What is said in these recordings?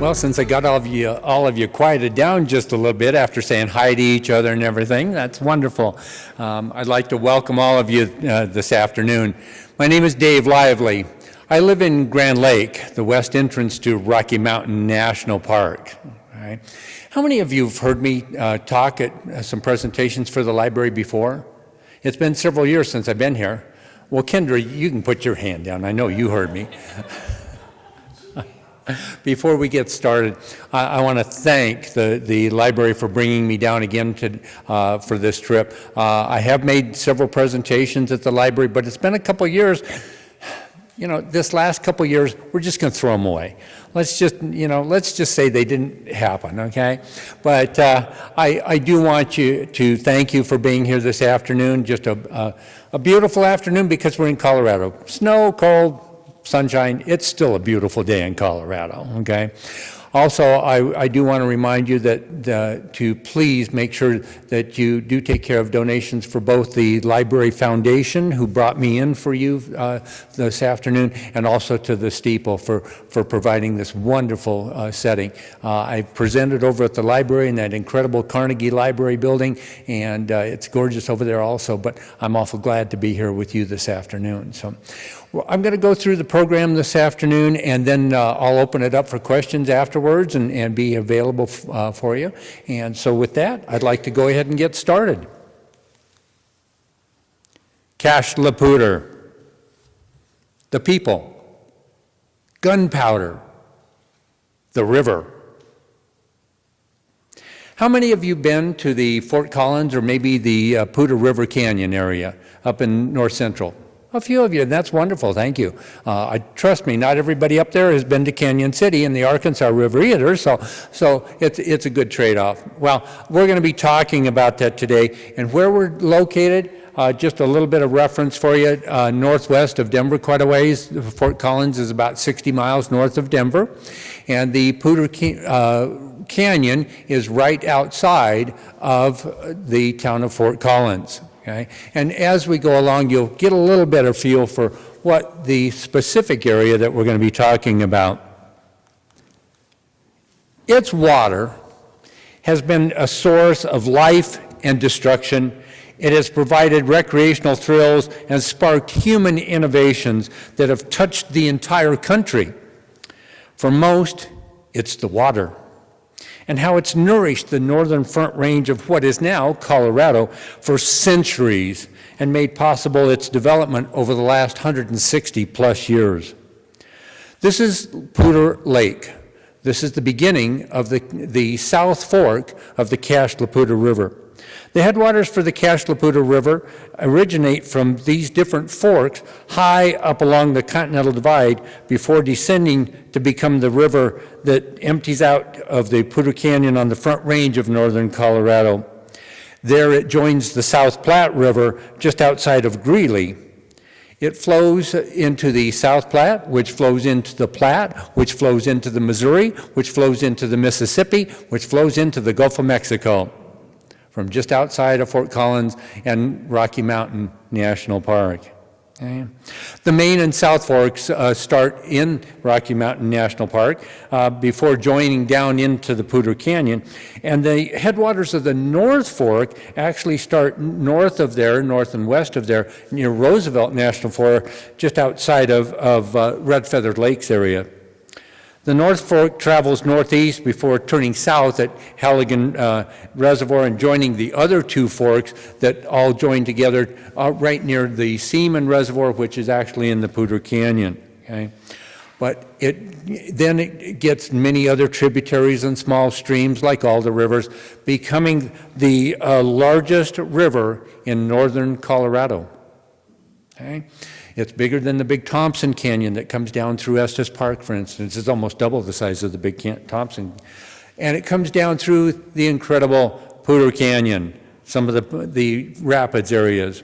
Well, since I got all of you quieted down just a little bit after saying hi to each other and everything, that's wonderful. I'd like to welcome all of you this afternoon. My name is Dave Lively. I live in Grand Lake, the west entrance to Rocky Mountain National Park. All right. How many of you have heard me talk at some presentations for the library before? It's been several years since I've been here. Well, Kendra, you can put your hand down. I know you heard me. Before we get started, I want to thank the library for bringing me down again for this trip. I have made several presentations at the library, but it's been a couple years. You know, this last couple years, we're just going to throw them away. Let's just say they didn't happen, okay? But I do want to thank you for being here this afternoon. Just a beautiful afternoon because we're in Colorado. Snow, cold, sunshine, it's still a beautiful day in Colorado, okay? Also, I do want to remind you that to please make sure that you do take care of donations for both the Library Foundation, who brought me in for you this afternoon, and also to the Steeple for providing this wonderful setting. I presented over at the library in that incredible Carnegie Library building, and it's gorgeous over there also, but I'm awful glad to be here with you this afternoon. So. Well, I'm going to go through the program this afternoon, and then I'll open it up for questions afterwards and be available for you. And so with that, I'd like to go ahead and get started. Cache la Poudre, the people, gunpowder, the river. How many of you been to the Fort Collins or maybe the Poudre River Canyon area up in North Central? A few of you, and that's wonderful, thank you. Trust me, not everybody up there has been to Canyon City and the Arkansas River either, so it's a good trade-off. Well, we're going to be talking about that today, and where we're located, just a little bit of reference for you, northwest of Denver quite a ways. Fort Collins is about 60 miles north of Denver, and the Poudre Canyon is right outside of the town of Fort Collins. Okay. And as we go along, you'll get a little better feel for what the specific area that we're going to be talking about. Its water has been a source of life and destruction. It has provided recreational thrills and sparked human innovations that have touched the entire country. For most, it's the water, and how it's nourished the northern front range of what is now Colorado for centuries and made possible its development over the last 160 plus years. This is Poudre Lake. This is the beginning of the South Fork of the Cache la Poudre River. The headwaters for the Cache la Poudre River originate from these different forks high up along the Continental Divide before descending to become the river that empties out of the Poudre Canyon on the front range of northern Colorado. There it joins the South Platte River just outside of Greeley. It flows into the South Platte, which flows into the Platte, which flows into the Missouri, which flows into the Mississippi, which flows into the Gulf of Mexico, from just outside of Fort Collins and Rocky Mountain National Park. Okay. The Main and South Forks start in Rocky Mountain National Park before joining down into the Poudre Canyon. And the headwaters of the North Fork actually start north of there, north and west of there, near Roosevelt National Forest, just outside of Red Feather Lakes area. The North Fork travels northeast before turning south at Halligan Reservoir and joining the other two forks that all join together right near the Seaman Reservoir, which is actually in the Poudre Canyon. Okay? But it gets many other tributaries and small streams like all the rivers, becoming the largest river in northern Colorado. Okay? It's bigger than the Big Thompson Canyon that comes down through Estes Park, for instance. It's almost double the size of the Big Thompson. And it comes down through the incredible Poudre Canyon, some of the rapids areas.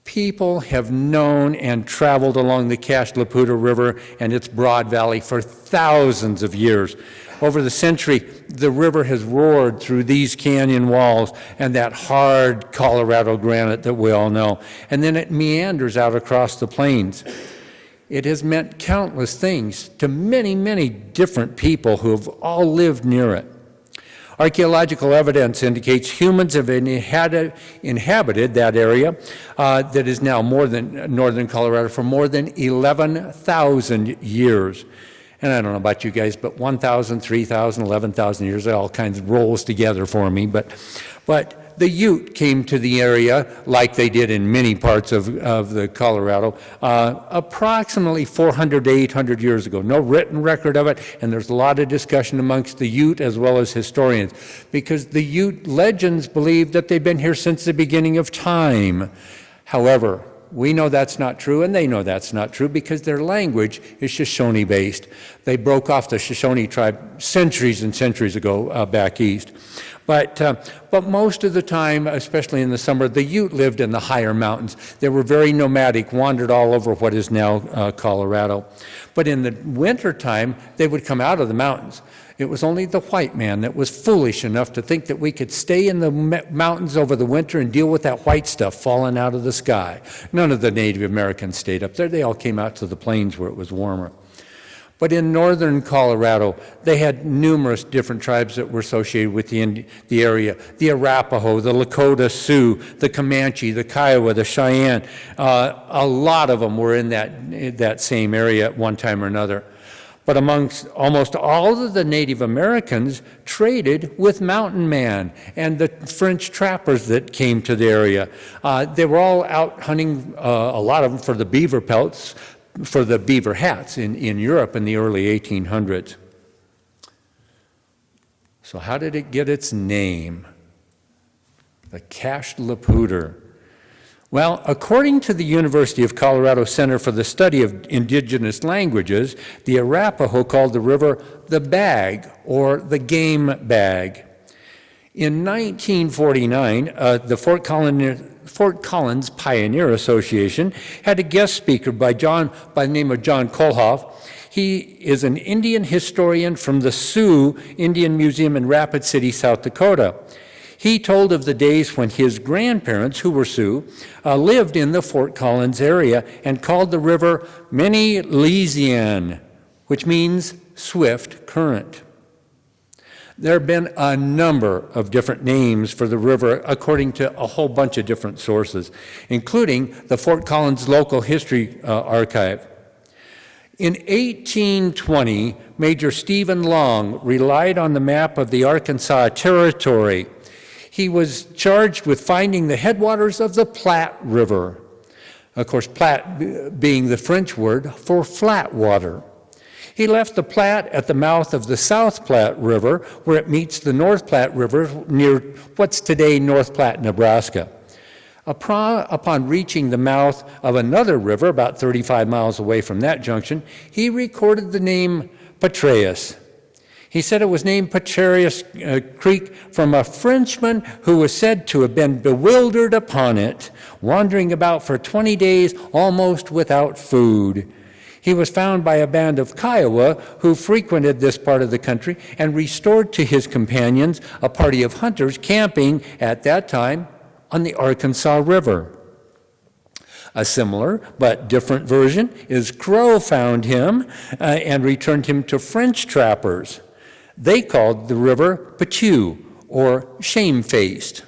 People have known and traveled along the Cache la Poudre River and its broad valley for thousands of years. Over the century, the river has roared through these canyon walls and that hard Colorado granite that we all know. And then it meanders out across the plains. It has meant countless things to many, many different people who have all lived near it. Archaeological evidence indicates humans have inhabited that area that is now more than northern Colorado for more than 11,000 years. And I don't know about you guys, but 1,000, 3,000, 11,000 years, it all kinds of rolls together for me. But the Ute came to the area, like they did in many parts of the Colorado, approximately 400 to 800 years ago. No written record of it, and there's a lot of discussion amongst the Ute as well as historians, because the Ute legends believe that they've been here since the beginning of time. However, we know that's not true, and they know that's not true because their language is Shoshone-based. They broke off the Shoshone tribe centuries and centuries ago back east. But most of the time, especially in the summer, the Ute lived in the higher mountains. They were very nomadic, wandered all over what is now Colorado. But in the wintertime, they would come out of the mountains. It was only the white man that was foolish enough to think that we could stay in the mountains over the winter and deal with that white stuff falling out of the sky. None of the Native Americans stayed up there. They all came out to the plains where it was warmer. But in northern Colorado, they had numerous different tribes that were associated with the area. The Arapaho, the Lakota Sioux, the Comanche, the Kiowa, the Cheyenne. A lot of them were in that same area at one time or another. But amongst almost all of the Native Americans traded with mountain man and the French trappers that came to the area. They were all out hunting, a lot of them for the beaver pelts, for the beaver hats in Europe in the early 1800s. So how did it get its name? The Cache la Poudre. Well, according to the University of Colorado Center for the Study of Indigenous Languages, the Arapaho called the river the Bag, or the Game Bag. In 1949, the Fort Collins Pioneer Association had a guest speaker by the name of John Kolhoff. He is an Indian historian from the Sioux Indian Museum in Rapid City, South Dakota. He told of the days when his grandparents, who were Sioux, lived in the Fort Collins area and called the river Many-Lesian, which means swift current. There have been a number of different names for the river according to a whole bunch of different sources, including the Fort Collins Local History Archive. In 1820, Major Stephen Long relied on the map of the Arkansas Territory. He was charged with finding the headwaters of the Platte River. Of course, Platte being the French word for flat water. He left the Platte at the mouth of the South Platte River, where it meets the North Platte River near what's today North Platte, Nebraska. Upon reaching the mouth of another river, about 35 miles away from that junction, he recorded the name Patreus. He said it was named Patreus Creek from a Frenchman who was said to have been bewildered upon it, wandering about for 20 days almost without food. He was found by a band of Kiowa who frequented this part of the country and restored to his companions a party of hunters camping at that time on the Arkansas River. A similar but different version is Crow found him and returned him to French trappers. They called the river Pachew, or shamefaced.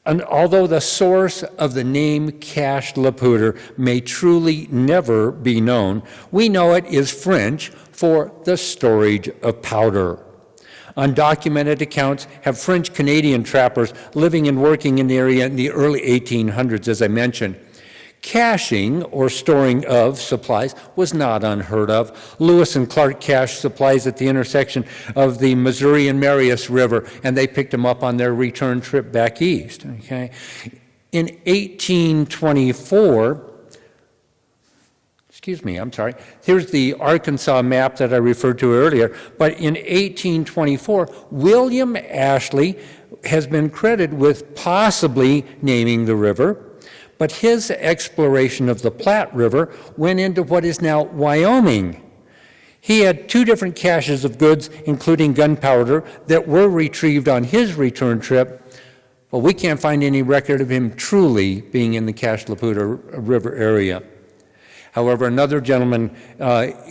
And although the source of the name Cache la Poudre may truly never be known, we know it is French for the storage of powder. Undocumented accounts have French-Canadian trappers living and working in the area in the early 1800s, as I mentioned. Caching, or storing of supplies, was not unheard of. Lewis and Clark cached supplies at the intersection of the Missouri and Marias River, and they picked them up on their return trip back east. Okay? In 1824, here's the Arkansas map that I referred to earlier, but in 1824, William Ashley has been credited with possibly naming the river, but his exploration of the Platte River went into what is now Wyoming. He had 2 different caches of goods, including gunpowder, that were retrieved on his return trip, but we can't find any record of him truly being in the Cache la Poudre River area. However, another gentleman,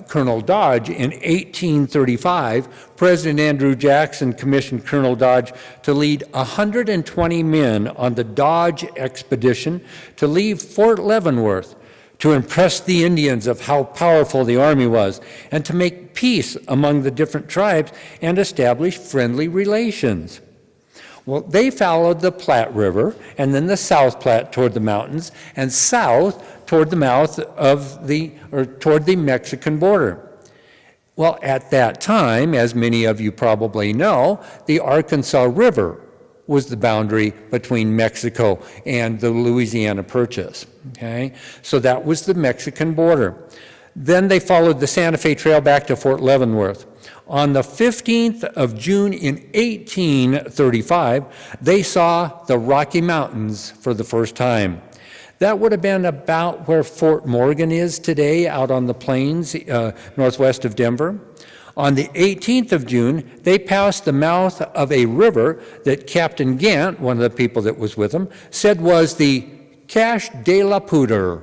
Colonel Dodge, in 1835, President Andrew Jackson commissioned Colonel Dodge to lead 120 men on the Dodge expedition to leave Fort Leavenworth, to impress the Indians of how powerful the army was, and to make peace among the different tribes and establish friendly relations. Well, they followed the Platte River and then the South Platte toward the mountains and south toward the mouth of toward the Mexican border. Well, at that time, as many of you probably know, the Arkansas River was the boundary between Mexico and the Louisiana Purchase. Okay, so that was the Mexican border. Then they followed the Santa Fe Trail back to Fort Leavenworth. On the 15th of June in 1835, they saw the Rocky Mountains for the first time. That would have been about where Fort Morgan is today, out on the plains northwest of Denver. On the 18th of June, they passed the mouth of a river that Captain Gant, one of the people that was with him, said was the Cache de la Poudre.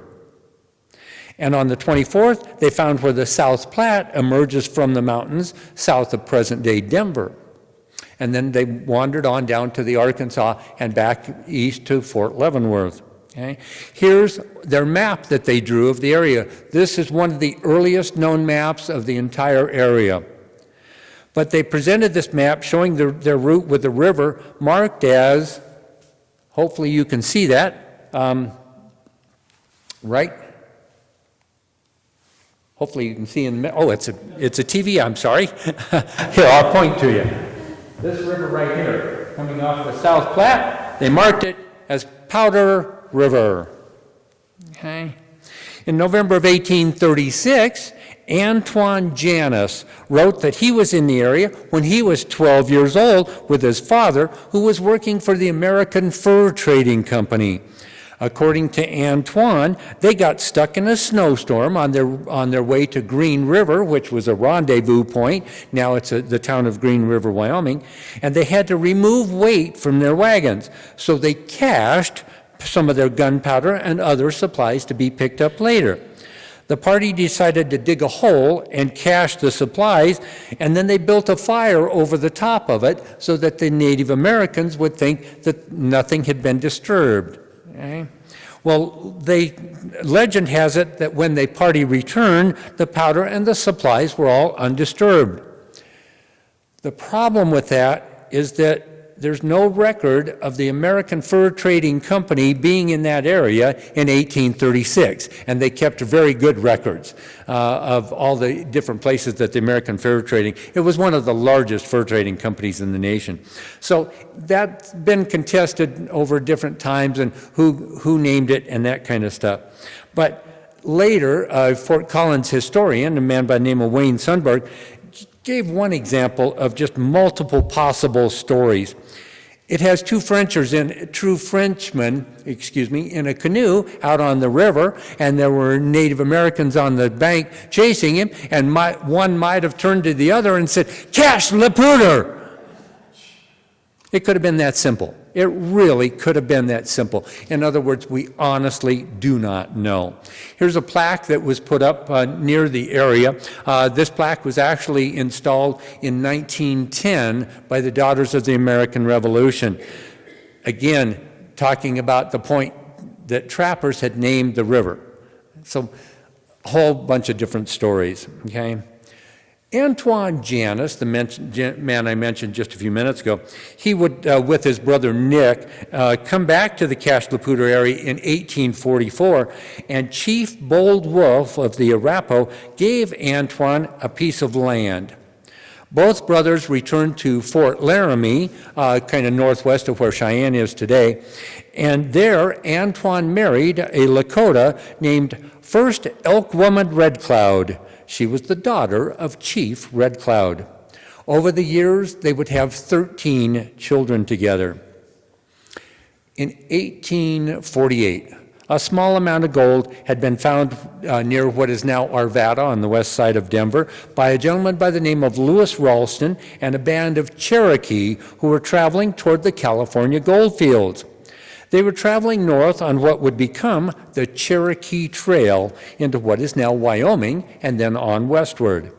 And on the 24th, they found where the South Platte emerges from the mountains south of present-day Denver. And then they wandered on down to the Arkansas and back east to Fort Leavenworth. Okay. Here's their map that they drew of the area. This is one of the earliest known maps of the entire area. But they presented this map showing their route with the river marked as, hopefully you can see that, right? Hopefully you can see in the, it's a TV, I'm sorry. Here, I'll point to you. This river right here, coming off the South Platte, they marked it as Poudre River. Okay. In November of 1836, Antoine Janus wrote that he was in the area when he was 12 years old with his father, who was working for the American Fur Trading Company. According to Antoine, they got stuck in a snowstorm on their way to Green River, which was a rendezvous point. Now it's the town of Green River, Wyoming. And they had to remove weight from their wagons. So they cached some of their gunpowder and other supplies to be picked up later. The party decided to dig a hole and cache the supplies, and then they built a fire over the top of it so that the Native Americans would think that nothing had been disturbed. Okay. Well, legend has it that when the party returned, the powder and the supplies were all undisturbed. The problem with that is that there's no record of the American Fur Trading Company being in that area in 1836, and they kept very good records of all the different places that the American Fur Trading, it was one of the largest fur trading companies in the nation. So that's been contested over different times and who named it and that kind of stuff. But later, Fort Collins historian, a man by the name of Wayne Sundberg, gave one example of just multiple possible stories. It has two Frenchmen, in a canoe out on the river, and there were Native Americans on the bank chasing him, and one might have turned to the other and said, "Cache le poudre!" It could have been that simple. It really could have been that simple. In other words, we honestly do not know. Here's a plaque that was put up near the area. This plaque was actually installed in 1910 by the Daughters of the American Revolution. Again, talking about the point that trappers had named the river. So a whole bunch of different stories, okay? Antoine Janus, the man I mentioned just a few minutes ago, he would, with his brother Nick, come back to the Cache la Poudre area in 1844, and Chief Bold Wolf of the Arapaho gave Antoine a piece of land. Both brothers returned to Fort Laramie, kind of northwest of where Cheyenne is today, and there Antoine married a Lakota named First Elk Woman Red Cloud. She was the daughter of Chief Red Cloud. Over the years, they would have 13 children together. In 1848, a small amount of gold had been found near what is now Arvada on the west side of Denver by a gentleman by the name of Lewis Ralston and a band of Cherokee who were traveling toward the California gold fields. They were traveling north on what would become the Cherokee Trail into what is now Wyoming and then on westward.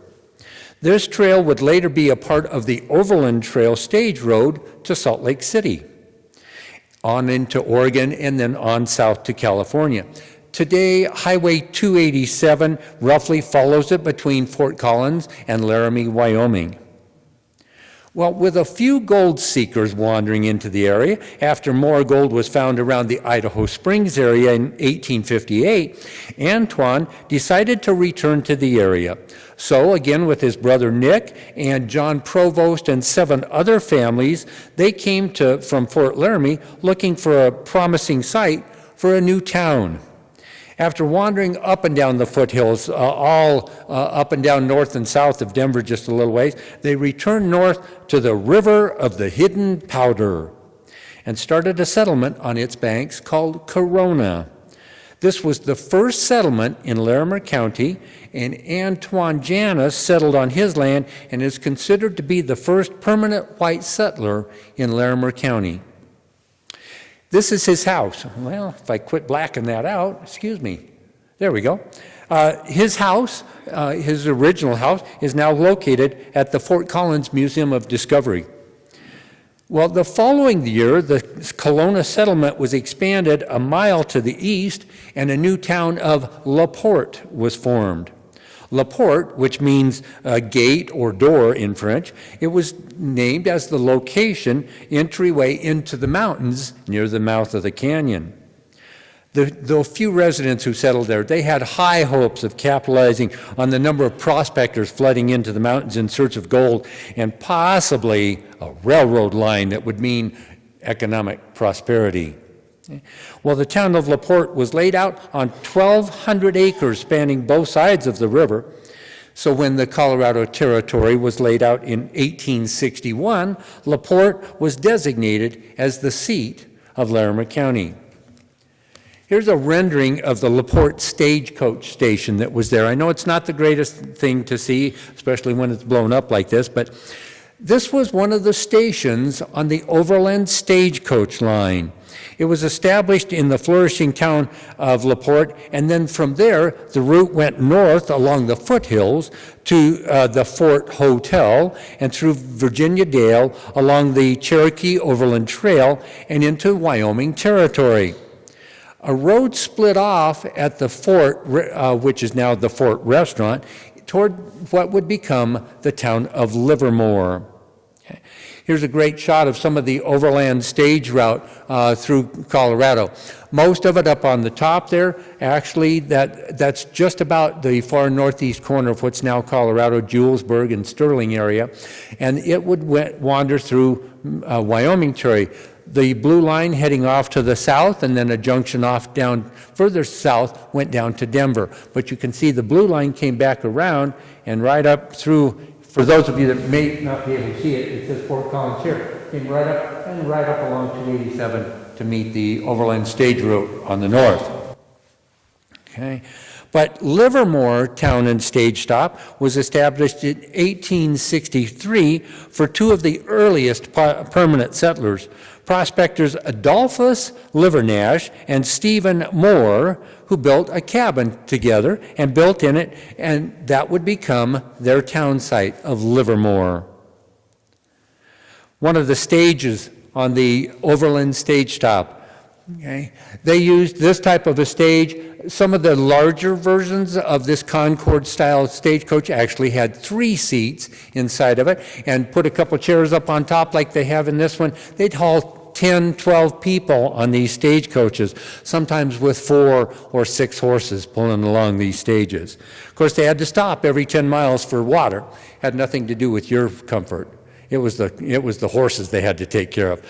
This trail would later be a part of the Overland Trail stage road to Salt Lake City, on into Oregon, and then on south to California. Today, Highway 287 roughly follows it between Fort Collins and Laramie, Wyoming. Well, with a few gold seekers wandering into the area, after more gold was found around the Idaho Springs area in 1858, Antoine decided to return to the area. So, again, with his brother Nick and John Provost and 7 other families, they came from Fort Laramie looking for a promising site for a new town. After wandering up and down the foothills, all up and down north and south of Denver just a little ways, they returned north to the River of the Hidden Powder and started a settlement on its banks called Corona. This was the first settlement in Larimer County, and Antoine Janus settled on his land and is considered to be the first permanent white settler in Larimer County. This is his house. Well, if I quit blacking that out, excuse me. There we go. His house, his original house, is now located at the Fort Collins Museum of Discovery. Well, the following year, the Kelowna settlement was expanded a mile to the east, and a new town of LaPorte was formed. LaPorte, which means gate or door in French, it was named as the location entryway into the mountains near the mouth of the canyon. The few residents who settled there, they had high hopes of capitalizing on the number of prospectors flooding into the mountains in search of gold and possibly a railroad line that would mean economic prosperity. Well, the town of LaPorte was laid out on 1,200 acres spanning both sides of the river. So when the Colorado Territory was laid out in 1861, LaPorte was designated as the seat of Larimer County. Here's a rendering of the LaPorte stagecoach station that was there. I know it's not the greatest thing to see, especially when it's blown up like this, but this was one of the stations on the Overland Stagecoach line. It was established in the flourishing town of LaPorte, and then from there, the route went north along the foothills to the Fort Hotel and through Virginia Dale along the Cherokee Overland Trail and into Wyoming Territory. A road split off at the fort, which is now the Fort Restaurant, toward what would become the town of Livermore. Okay. Here's a great shot of some of the overland stage route through Colorado. Most of it up on the top there, actually, that's just about the far northeast corner of what's now Colorado, Julesburg and Sterling area, and it would wander through Wyoming Territory. The blue line heading off to the south, and then a junction off down further south went down to Denver. But you can see the blue line came back around and right up through. For those of you that may not be able to see it, it says Fort Collins here. Came right up and right up along 287 to meet the overland stage route on the north. Okay. But Livermore Town and Stage Stop was established in 1863 for 2 of the earliest permanent settlers, prospectors Adolphus Livernash and Stephen Moore, who built a cabin together and built in it, and that would become their town site of Livermore. One of the stages on the Overland Stage Stop, okay, they used this type of a stage. Some of the larger versions of this Concord-style stagecoach actually had 3 seats inside of it and put a couple chairs up on top like they have in this one. They'd haul 10, 12 people on these stagecoaches, sometimes with 4 or 6 horses pulling along these stages. Of course, they had to stop every 10 miles for water. Had nothing to do with your comfort. It was the horses they had to take care of.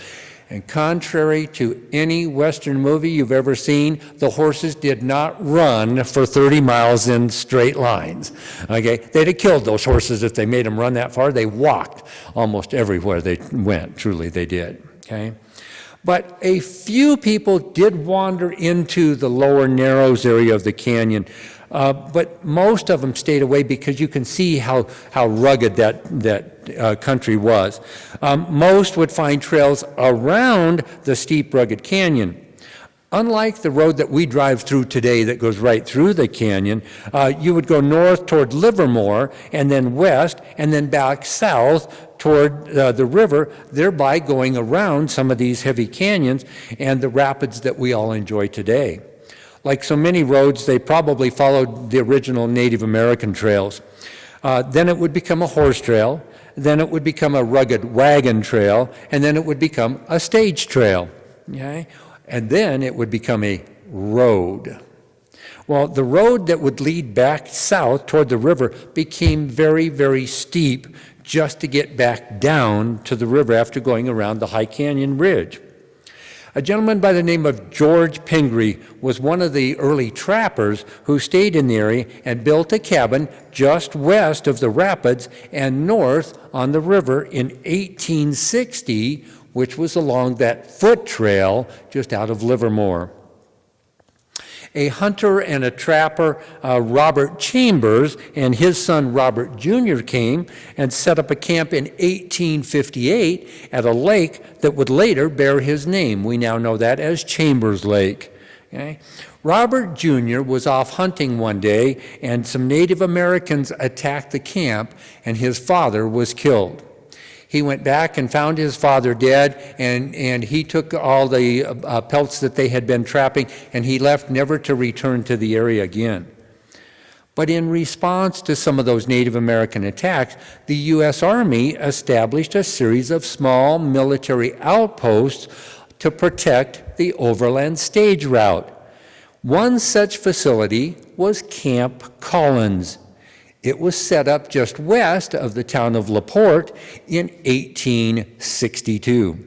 And contrary to any Western movie you've ever seen, the horses did not run for 30 miles in straight lines. Okay, they'd have killed those horses if they made them run that far. They walked almost everywhere they went. Truly, they did. Okay, but a few people did wander into the lower Narrows area of the canyon. But most of them stayed away because you can see how rugged that country was. Most would find trails around the steep, rugged canyon. Unlike the road that we drive through today that goes right through the canyon, you would go north toward Livermore and then west and then back south toward the river, thereby going around some of these heavy canyons and the rapids that we all enjoy today. Like so many roads, they probably followed the original Native American trails. Then it would become a horse trail, then it would become a rugged wagon trail, and then it would become a stage trail. Okay? And then it would become a road. Well, the road that would lead back south toward the river became very, very steep just to get back down to the river after going around the High Canyon Ridge. A gentleman by the name of George Pingree was one of the early trappers who stayed in the area and built a cabin just west of the rapids and north on the river in 1860, which was along that foot trail just out of Livermore. A hunter and a trapper, Robert Chambers, and his son Robert Jr. came and set up a camp in 1858 at a lake that would later bear his name. We now know that as Chambers Lake. Okay? Robert Jr. was off hunting one day, and some Native Americans attacked the camp, and his father was killed. He went back and found his father dead, and he took all the pelts that they had been trapping, and he left never to return to the area again. But in response to some of those Native American attacks, the U.S. Army established a series of small military outposts to protect the overland stage route. One such facility was Camp Collins. It was set up just west of the town of LaPorte in 1862.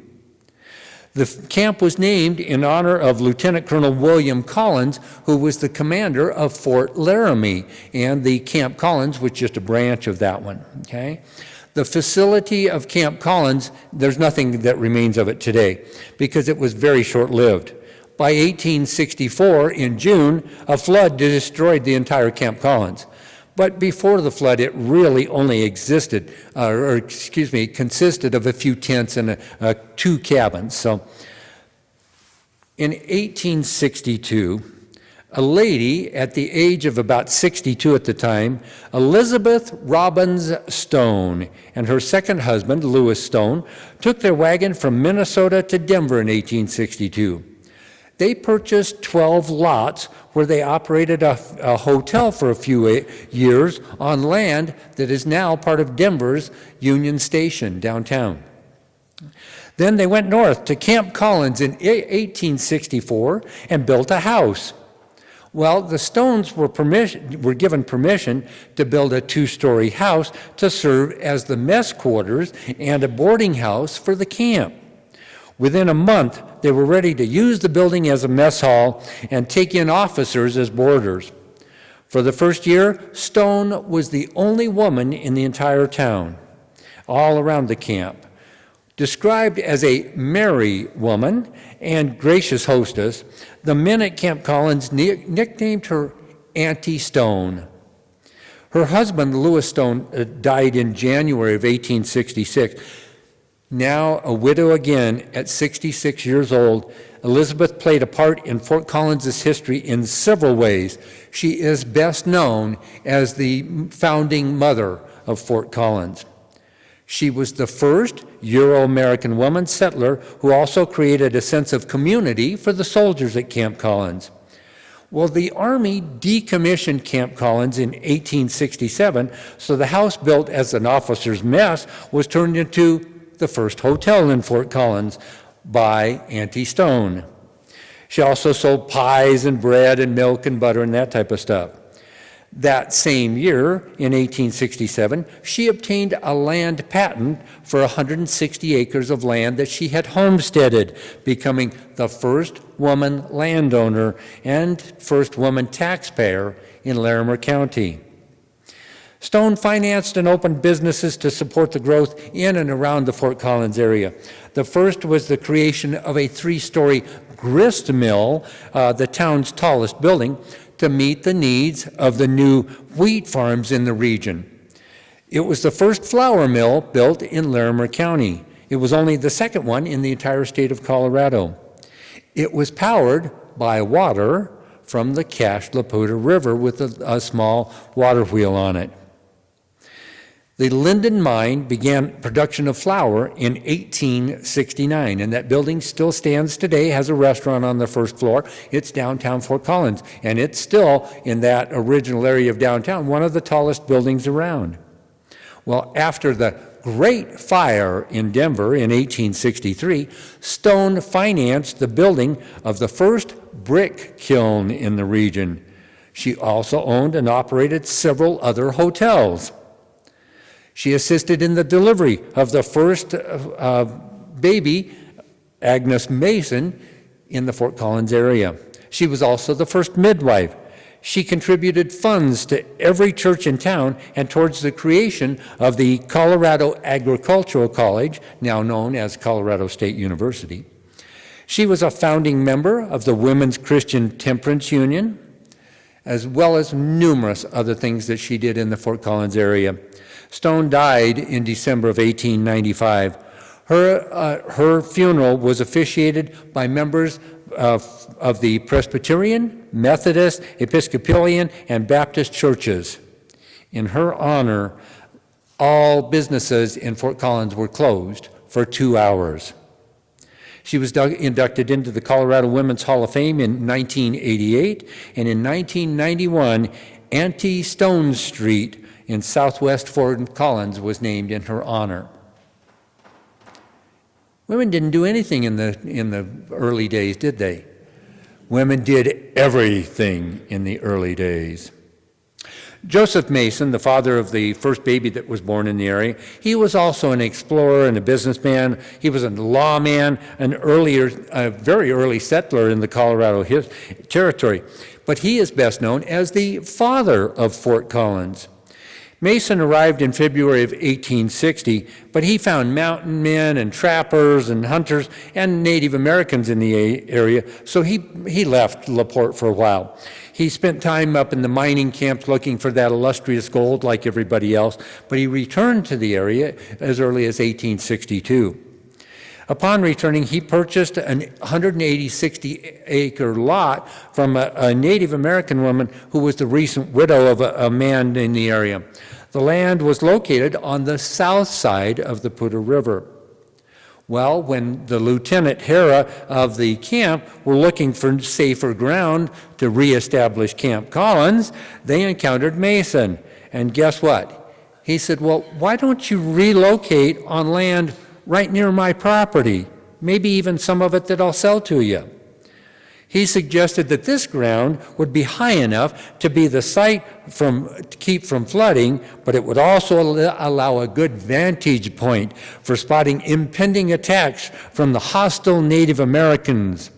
The camp was named in honor of Lieutenant Colonel William Collins, who was the commander of Fort Laramie, and the Camp Collins was just a branch of that one. Okay? The facility of Camp Collins, there's nothing that remains of it today because it was very short-lived. By 1864, in June, a flood destroyed the entire Camp Collins. But before the flood, it really only consisted of a few tents and 2 cabins. So in 1862, a lady at the age of about 62 at the time, Elizabeth Robbins Stone, and her second husband, Lewis Stone, took their wagon from Minnesota to Denver in 1862. They purchased 12 lots where they operated a hotel for a few years on land that is now part of Denver's Union Station downtown. Then they went north to Camp Collins in 1864 and built a house. Well, the Stones were given permission to build a 2-story house to serve as the mess quarters and a boarding house for the camp. Within a month, they were ready to use the building as a mess hall and take in officers as boarders. For the first year, Stone was the only woman in the entire town, all around the camp. Described as a merry woman and gracious hostess, the men at Camp Collins nicknamed her Auntie Stone. Her husband, Lewis Stone, died in January of 1866. Now a widow again at 66 years old, Elizabeth played a part in Fort Collins' history in several ways. She is best known as the founding mother of Fort Collins. She was the first Euro-American woman settler who also created a sense of community for the soldiers at Camp Collins. Well, the Army decommissioned Camp Collins in 1867, so the house built as an officer's mess was turned into the first hotel in Fort Collins by Auntie Stone. She also sold pies and bread and milk and butter and that type of stuff. That same year, in 1867, she obtained a land patent for 160 acres of land that she had homesteaded, becoming the first woman landowner and first woman taxpayer in Larimer County. Stone financed and opened businesses to support the growth in and around the Fort Collins area. The first was the creation of a 3-story grist mill, the town's tallest building, to meet the needs of the new wheat farms in the region. It was the first flour mill built in Larimer County. It was only the second one in the entire state of Colorado. It was powered by water from the cached Poudre River with a small water wheel on it. The Linden Mine began production of flour in 1869, and that building still stands today, has a restaurant on the first floor. It's downtown Fort Collins, and it's still in that original area of downtown, one of the tallest buildings around. Well, after the Great Fire in Denver in 1863, Stone financed the building of the first brick kiln in the region. She also owned and operated several other hotels. She assisted in the delivery of the first baby, Agnes Mason, in the Fort Collins area. She was also the first midwife. She contributed funds to every church in town and towards the creation of the Colorado Agricultural College, now known as Colorado State University. She was a founding member of the Women's Christian Temperance Union, as well as numerous other things that she did in the Fort Collins area. Stone died in December of 1895. Her funeral was officiated by members of the Presbyterian, Methodist, Episcopalian, and Baptist churches. In her honor, all businesses in Fort Collins were closed for 2 hours. She was inducted into the Colorado Women's Hall of Fame in 1988, and in 1991, Auntie Stone Street in southwest Fort Collins was named in her honor. Women didn't do anything in the early days, did they? Women did everything in the early days. Joseph Mason, the father of the first baby that was born in the area, he was also an explorer and a businessman. He was a lawman, a very early settler in the Colorado territory. But he is best known as the father of Fort Collins. Mason arrived in February of 1860, but he found mountain men and trappers and hunters and Native Americans in the area, so he left LaPorte for a while. He spent time up in the mining camps looking for that illustrious gold like everybody else, but he returned to the area as early as 1862. Upon returning, he purchased an 180-acre lot from a Native American woman who was the recent widow of a man in the area. The land was located on the south side of the Poudre River. Well, when the Lieutenant Hera of the camp were looking for safer ground to reestablish Camp Collins, they encountered Mason. And guess what? He said, well, why don't you relocate on land right near my property, maybe even some of it that I'll sell to you. He suggested that this ground would be high enough to be the site to keep from flooding, but it would also allow a good vantage point for spotting impending attacks from the hostile Native Americans.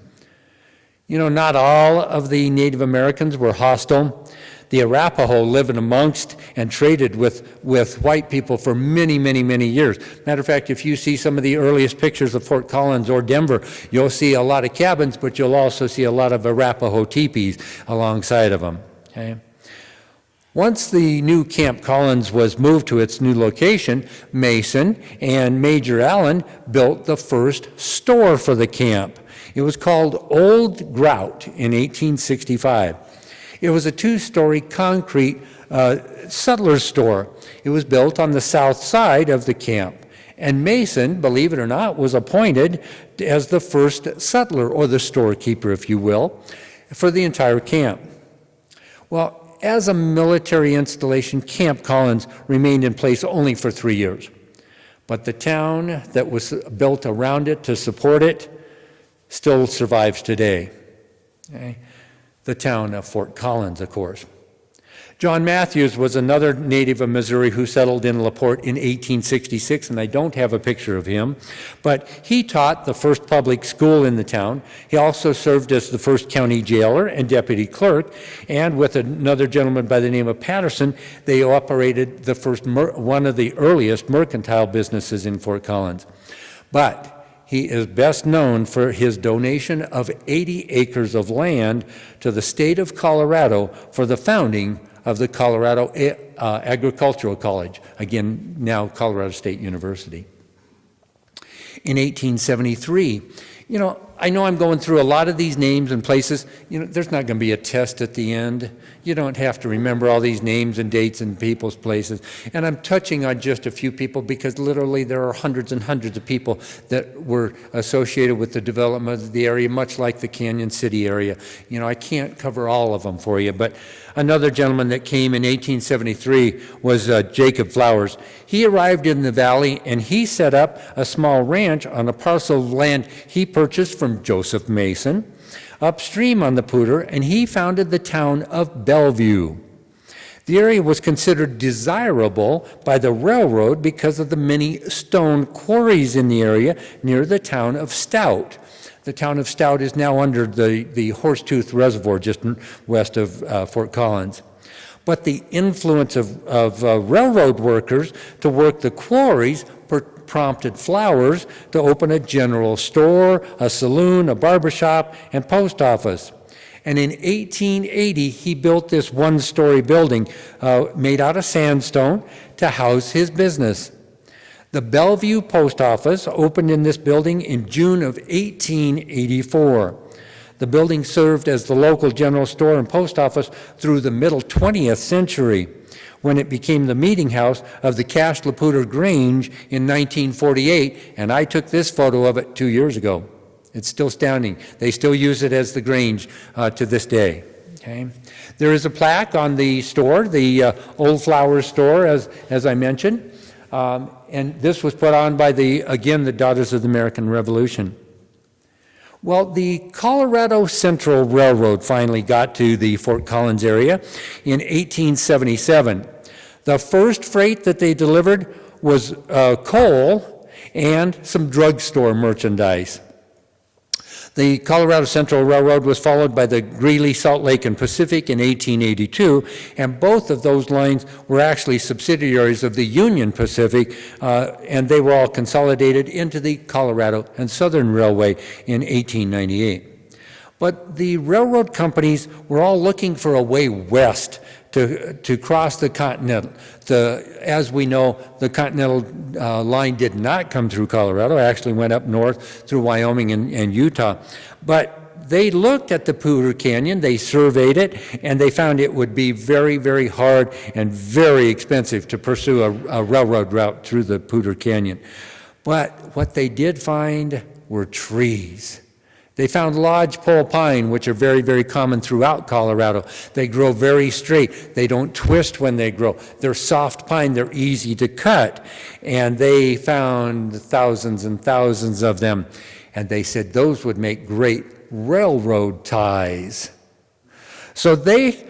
You know, not all of the Native Americans were hostile. The Arapaho lived amongst and traded with white people for many, many, many years. Matter of fact, if you see some of the earliest pictures of Fort Collins or Denver, you'll see a lot of cabins, but you'll also see a lot of Arapaho teepees alongside of them. Okay? Once the new Camp Collins was moved to its new location, Mason and Major Allen built the first store for the camp. It was called Old Grout in 1865. It was a two-story concrete settler's store. It was built on the south side of the camp. And Mason, believe it or not, was appointed as the first settler, or the storekeeper, if you will, for the entire camp. Well, as a military installation, Camp Collins remained in place only for 3 years. But the town that was built around it to support it still survives today. Okay? The town of Fort Collins, of course. John Matthews was another native of Missouri who settled in LaPorte in 1866, and I don't have a picture of him, but he taught the first public school in the town. He also served as the first county jailer and deputy clerk, and with another gentleman by the name of Patterson, they operated the first one of the earliest mercantile businesses in Fort Collins. But he is best known for his donation of 80 acres of land to the state of Colorado for the founding of the Colorado Agricultural College, again, now Colorado State University. In 1873, I know I'm going through a lot of these names and places. There's not going to be a test at the end. You don't have to remember all these names and dates and people's places. And I'm touching on just a few people because literally there are hundreds and hundreds of people that were associated with the development of the area, much like the Canyon City area. I can't cover all of them for you, but another gentleman that came in 1873 was Jacob Flowers. He arrived in the valley and he set up a small ranch on a parcel of land he purchased from Joseph Mason upstream on the Poudre, and he founded the town of Bellevue. The area was considered desirable by the railroad because of the many stone quarries in the area near the town of Stout. The town of Stout is now under the Horsetooth Reservoir just west of Fort Collins. But the influence of railroad workers to work the quarries prompted Flowers to open a general store, a saloon, a barbershop, and post office. And in 1880, he built this one-story building made out of sandstone to house his business. The Bellevue Post Office opened in this building in June of 1884. The building served as the local general store and post office through the middle 20th century, when it became the meeting house of the Cache La Poudre Grange in 1948, and I took this photo of it 2 years ago. It's still standing. They still use it as the Grange to this day. Okay. There is a plaque on the store, the Old Flowers store, as I mentioned, and this was put on by the Daughters of the American Revolution. Well, the Colorado Central Railroad finally got to the Fort Collins area in 1877. The first freight that they delivered was coal and some drugstore merchandise. The Colorado Central Railroad was followed by the Greeley, Salt Lake, and Pacific in 1882, and both of those lines were actually subsidiaries of the Union Pacific, and they were all consolidated into the Colorado and Southern Railway in 1898. But the railroad companies were all looking for a way west to cross the Continental. As we know, the Continental line did not come through Colorado. It actually went up north through Wyoming and Utah. But they looked at the Poudre Canyon, they surveyed it, and they found it would be very, very hard and very expensive to pursue a railroad route through the Poudre Canyon. But what they did find were trees. They found lodgepole pine, which are very, very common throughout Colorado. They grow very straight. They don't twist when they grow. They're soft pine. They're easy to cut. And they found thousands and thousands of them. And they said those would make great railroad ties. So they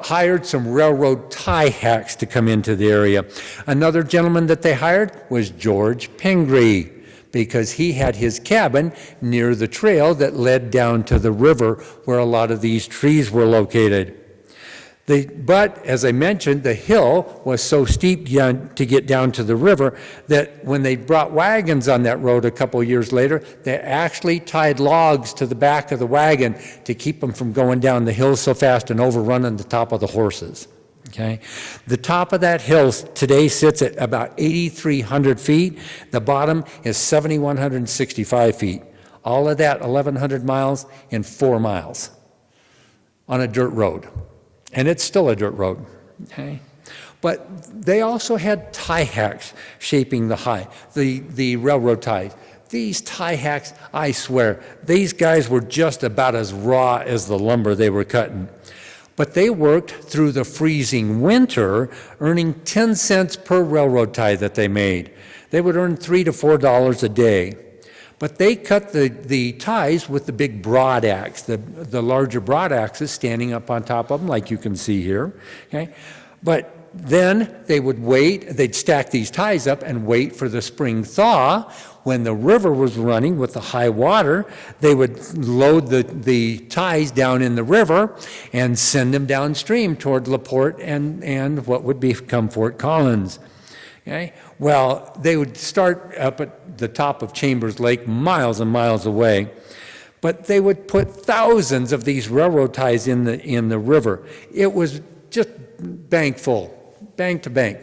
hired some railroad tie hacks to come into the area. Another gentleman that they hired was George Pingree, because he had his cabin near the trail that led down to the river where a lot of these trees were located. But, as I mentioned, the hill was so steep to get down to the river that when they brought wagons on that road a couple years later, they actually tied logs to the back of the wagon to keep them from going down the hill so fast and overrunning the top of the horses. Okay. The top of that hill today sits at about 8,300 feet. The bottom is 7,165 feet. All of that 1,100 miles in 4 miles on a dirt road. And it's still a dirt road. Okay. But they also had tie hacks shaping the railroad ties. These tie hacks, I swear, these guys were just about as raw as the lumber they were cutting. But they worked through the freezing winter, earning 10 cents per railroad tie that they made. They would earn $3 to $4 a day. But they cut the ties with the big broad axe, the larger broad axes standing up on top of them, like you can see here. Okay? But then they would wait, they'd stack these ties up and wait for the spring thaw. When the river was running with the high water, they would load the ties down in the river and send them downstream toward LaPorte and what would become Fort Collins. Okay? Well, they would start up at the top of Chambers Lake, miles and miles away, but they would put thousands of these railroad ties in the river. It was just bank full, bank to bank.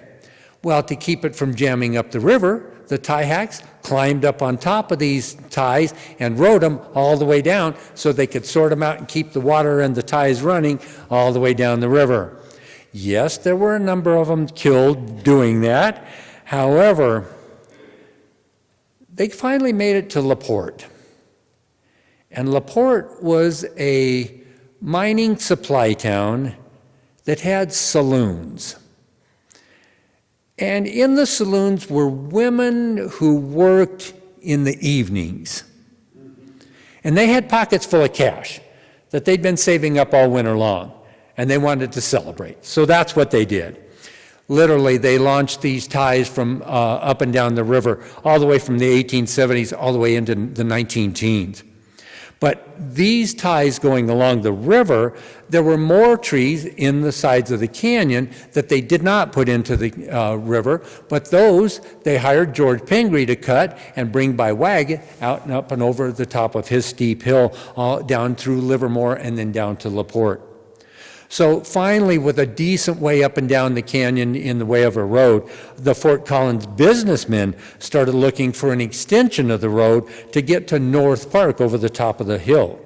Well, to keep it from jamming up the river, the tie hacks climbed up on top of these ties and rode them all the way down so they could sort them out and keep the water and the ties running all the way down the river. Yes, there were a number of them killed doing that. However, they finally made it to LaPorte. And LaPorte was a mining supply town that had saloons. And in the saloons were women who worked in the evenings. And they had pockets full of cash that they'd been saving up all winter long, and they wanted to celebrate. So that's what they did. Literally, they launched these ties from up and down the river, all the way from the 1870s all the way into the 19-teens. But these ties going along the river, there were more trees in the sides of the canyon that they did not put into the river, but those they hired George Pingree to cut and bring by wagon out and up and over the top of his steep hill, all down through Livermore and then down to LaPorte. So finally, with a decent way up and down the canyon in the way of a road, the Fort Collins businessmen started looking for an extension of the road to get to North Park over the top of the hill.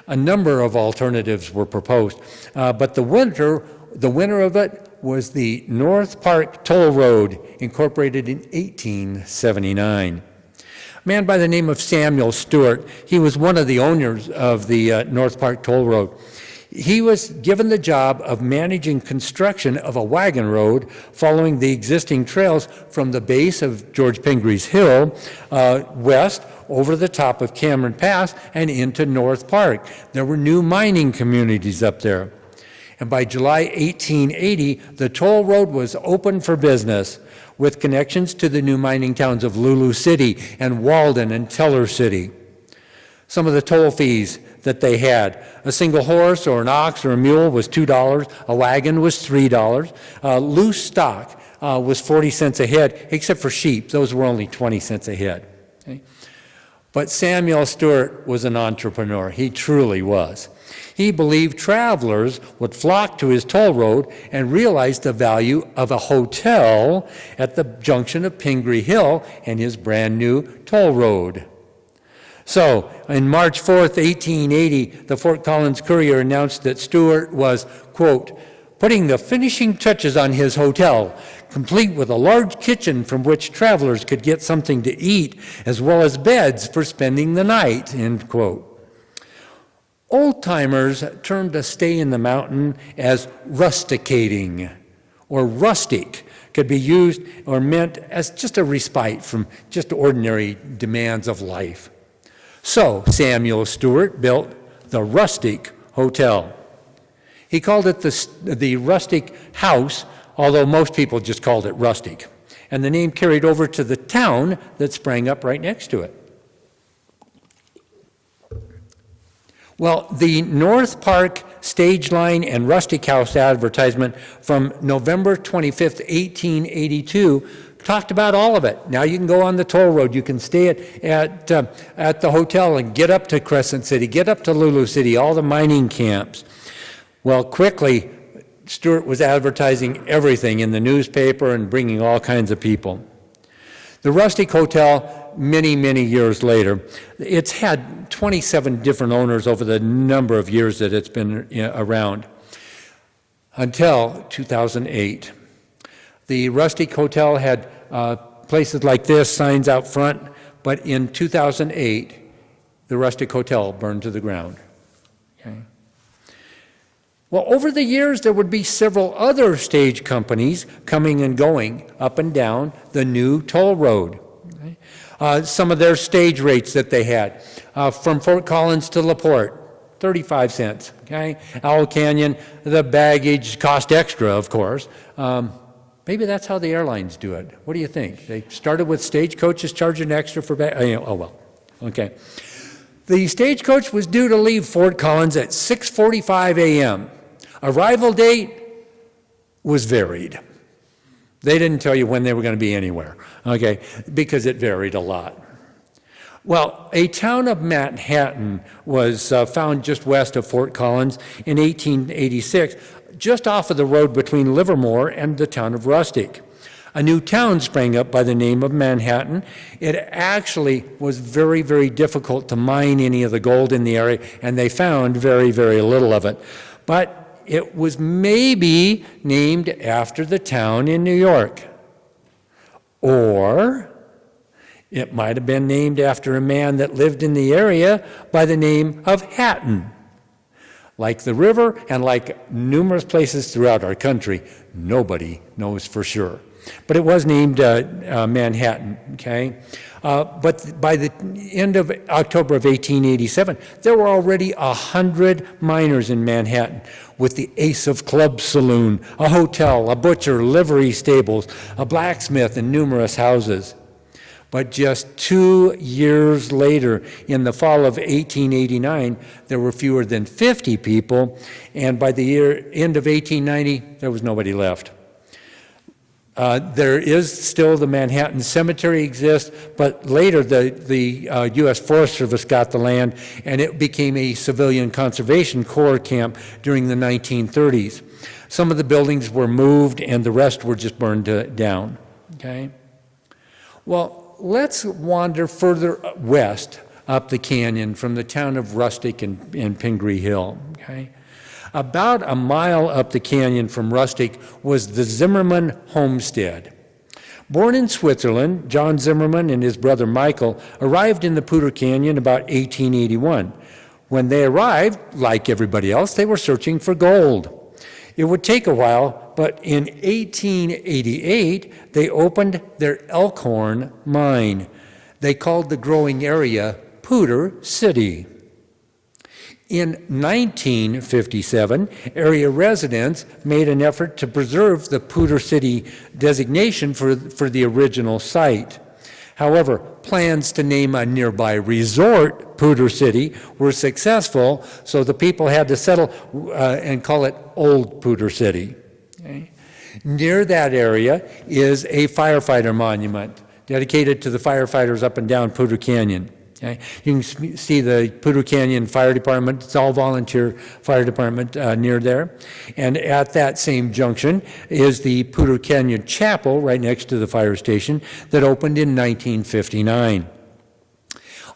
A number of alternatives were proposed, but the winner of it was the North Park Toll Road, incorporated in 1879. A man by the name of Samuel Stewart, he was one of the owners of the North Park Toll Road. He was given the job of managing construction of a wagon road following the existing trails from the base of George Pingree's Hill west over the top of Cameron Pass and into North Park. There were new mining communities up there. And by July 1880, the toll road was open for business with connections to the new mining towns of Lulu City and Walden and Teller City. Some of the toll fees that they had: a single horse or an ox or a mule was $2, a wagon was $3, loose stock was 40 cents a head, except for sheep. Those were only 20 cents a head. Okay? But Samuel Stewart was an entrepreneur. He truly was. He believed travelers would flock to his toll road and realize the value of a hotel at the junction of Pingree Hill and his brand new toll road. So, on March 4th, 1880, the Fort Collins Courier announced that Stewart was, quote, putting the finishing touches on his hotel, complete with a large kitchen from which travelers could get something to eat, as well as beds for spending the night, end quote. Old-timers termed a stay in the mountain as rusticating, or rustic, could be used or meant as just a respite from just ordinary demands of life. So Samuel Stewart built the Rustic Hotel. He called it the Rustic House, although most people just called it Rustic. And the name carried over to the town that sprang up right next to it. Well, the North Park Stage Line and Rustic House advertisement from November 25th, 1882 talked about all of it. Now you can go on the toll road, you can stay at the hotel and get up to Crescent City, get up to Lulu City, all the mining camps. Well, quickly, Stewart was advertising everything in the newspaper and bringing all kinds of people. The Rustic Hotel, many, many years later, it's had 27 different owners over the number of years that it's been around, until 2008. The Rustic Hotel had places like this, signs out front, but in 2008, the Rustic Hotel burned to the ground. Okay. Well, over the years, there would be several other stage companies coming and going up and down the new toll road. Okay. Some of their stage rates that they had, from Fort Collins to LaPorte, 35 cents. Okay. Owl Canyon, the baggage cost extra, of course. Maybe that's how the airlines do it. What do you think? They started with stagecoaches charging extra for oh well, okay. The stagecoach was due to leave Fort Collins at 6:45 a.m. Arrival date was varied. They didn't tell you when they were going to be anywhere, okay, because it varied a lot. Well, a town of Manhattan was found just west of Fort Collins in 1886, just off of the road between Livermore and the town of Rustic. A new town sprang up by the name of Manhattan. It actually was very, very difficult to mine any of the gold in the area, and they found very, very little of it. But it was maybe named after the town in New York. Or it might have been named after a man that lived in the area by the name of Hatton. Like the river and like numerous places throughout our country, nobody knows for sure. But it was named Manhattan, okay? But by the end of October of 1887, there were already 100 miners in Manhattan, with the Ace of Clubs saloon, a hotel, a butcher, livery stables, a blacksmith, and numerous houses. But just 2 years later, in the fall of 1889, there were fewer than 50 people, and by the end of 1890, there was nobody left. There is still the Manhattan Cemetery exists, but later the U.S. Forest Service got the land, and it became a civilian conservation corps camp during the 1930s. Some of the buildings were moved, and the rest were just burned down. Okay. Well, let's wander further west up the canyon from the town of Rustic and Pingree Hill. Okay. About a mile up the canyon from Rustic was the Zimmerman homestead. Born in Switzerland, John Zimmerman and his brother Michael arrived in the Poudre Canyon about 1881. When they arrived, like everybody else, they were searching for gold. It would take a while, but in 1888, they opened their Elkhorn mine. They called the growing area Poudre City. In 1957, area residents made an effort to preserve the Poudre City designation for the original site. However, plans to name a nearby resort, Poudre City, were successful, so the people had to settle and call it Old Poudre City. Okay. Near that area is a firefighter monument dedicated to the firefighters up and down Poudre Canyon. Okay. You can see the Poudre Canyon Fire Department. It's all volunteer fire department near there. And at that same junction is the Poudre Canyon Chapel right next to the fire station that opened in 1959.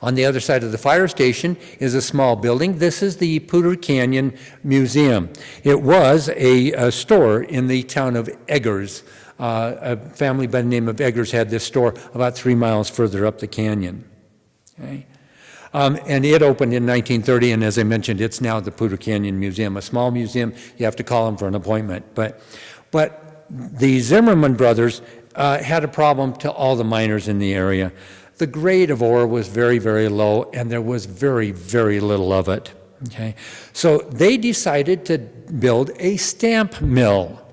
On the other side of the fire station is a small building. This is the Poudre Canyon Museum. It was a store in the town of Eggers. A family by the name of Eggers had this store about 3 miles further up the canyon. Okay. And it opened in 1930, and as I mentioned, it's now the Poudre Canyon Museum, a small museum. You have to call them for an appointment. But the Zimmerman brothers had a problem to all the miners in the area. The grade of ore was very, very low, and there was very, very little of it. Okay. So they decided to build a stamp mill.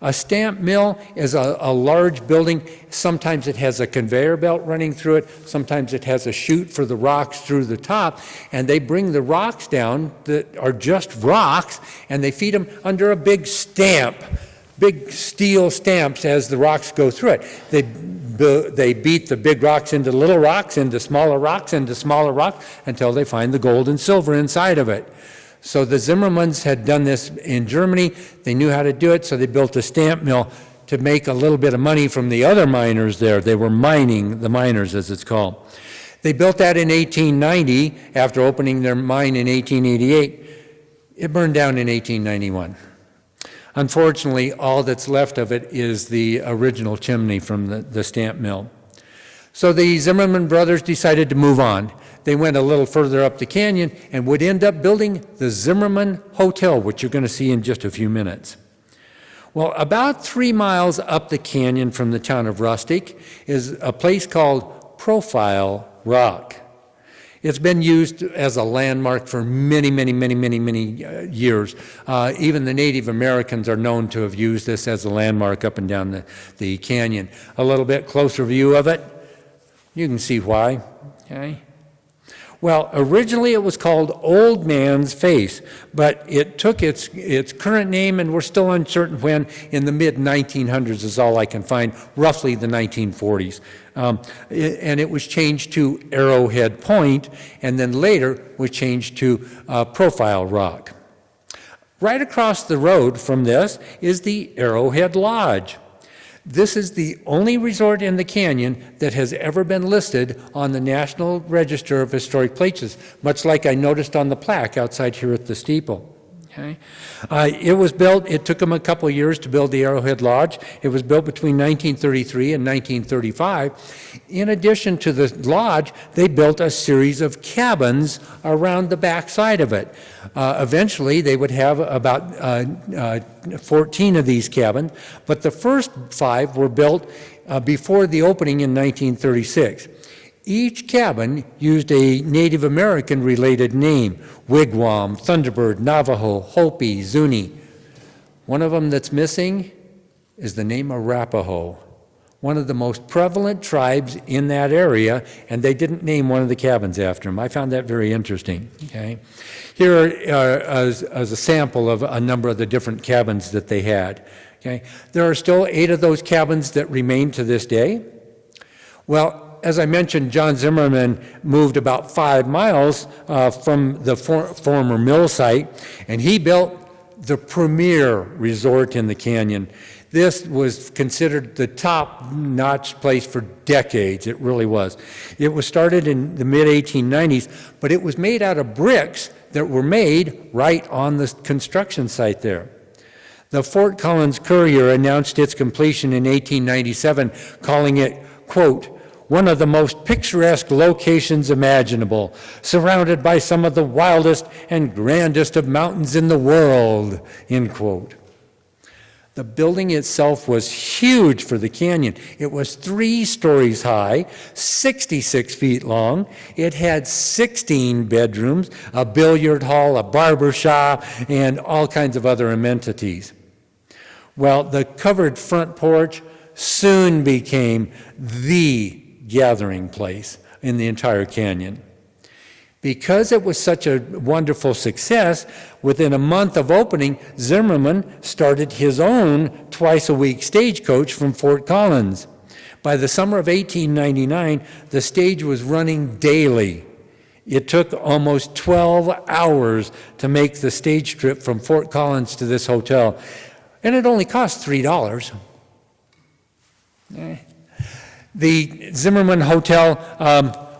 A stamp mill is a large building. Sometimes it has a conveyor belt running through it. Sometimes it has a chute for the rocks through the top. And they bring the rocks down that are just rocks, and they feed them under a big stamp, big steel stamps as the rocks go through it. They beat the big rocks into little rocks, into smaller rocks, into smaller rocks, until they find the gold and silver inside of it. So the Zimmermans had done this in Germany. They knew how to do it, so they built a stamp mill to make a little bit of money from the other miners there. They were mining the miners, as it's called. They built that in 1890 after opening their mine in 1888. It burned down in 1891. Unfortunately, all that's left of it is the original chimney from the stamp mill. So the Zimmerman brothers decided to move on. They went a little further up the canyon and would end up building the Zimmerman Hotel, which you're going to see in just a few minutes. Well, about 3 miles up the canyon from the town of Rustic is a place called Profile Rock. It's been used as a landmark for many years. Even the Native Americans are known to have used this as a landmark up and down the canyon. A little bit closer view of it, you can see why. Okay. Well, originally it was called Old Man's Face, but it took its current name, and we're still uncertain when. In the mid-1900s is all I can find, roughly the 1940s. And it was changed to Arrowhead Point, and then later was changed to Profile Rock. Right across the road from this is the Arrowhead Lodge. This is the only resort in the canyon that has ever been listed on the National Register of Historic Places, much like I noticed on the plaque outside here at the steeple. Okay. It took them a couple of years to build the Arrowhead Lodge. It was built between 1933 and 1935. In addition to the lodge, they built a series of cabins around the back side of it. Eventually, they would have about 14 of these cabins, but the first 5 were built before the opening in 1936. Each cabin used a Native American related name: Wigwam, Thunderbird, Navajo, Hopi, Zuni. One of them that's missing is the name Arapaho, one of the most prevalent tribes in that area, and they didn't name one of the cabins after him. I found that very interesting. Okay. Here is a sample of a number of the different cabins that they had. Okay. There are still 8 of those cabins that remain to this day. Well, as I mentioned, John Zimmerman moved about 5 miles from the former mill site, and he built the premier resort in the canyon. This was considered the top-notch place for decades. It really was. It was started in the mid-1890s, but it was made out of bricks that were made right on the construction site there. The Fort Collins Courier announced its completion in 1897, calling it, quote, "one of the most picturesque locations imaginable, surrounded by some of the wildest and grandest of mountains in the world," end quote. The building itself was huge for the canyon. It was 3 stories high, 66 feet long. It had 16 bedrooms, a billiard hall, a barber shop, and all kinds of other amenities. Well, the covered front porch soon became the gathering place in the entire canyon. Because it was such a wonderful success, within a month of opening, Zimmerman started his own twice-a-week stagecoach from Fort Collins. By the summer of 1899, the stage was running daily. It took almost 12 hours to make the stage trip from Fort Collins to this hotel, and it only cost $3. The Zimmerman Hotel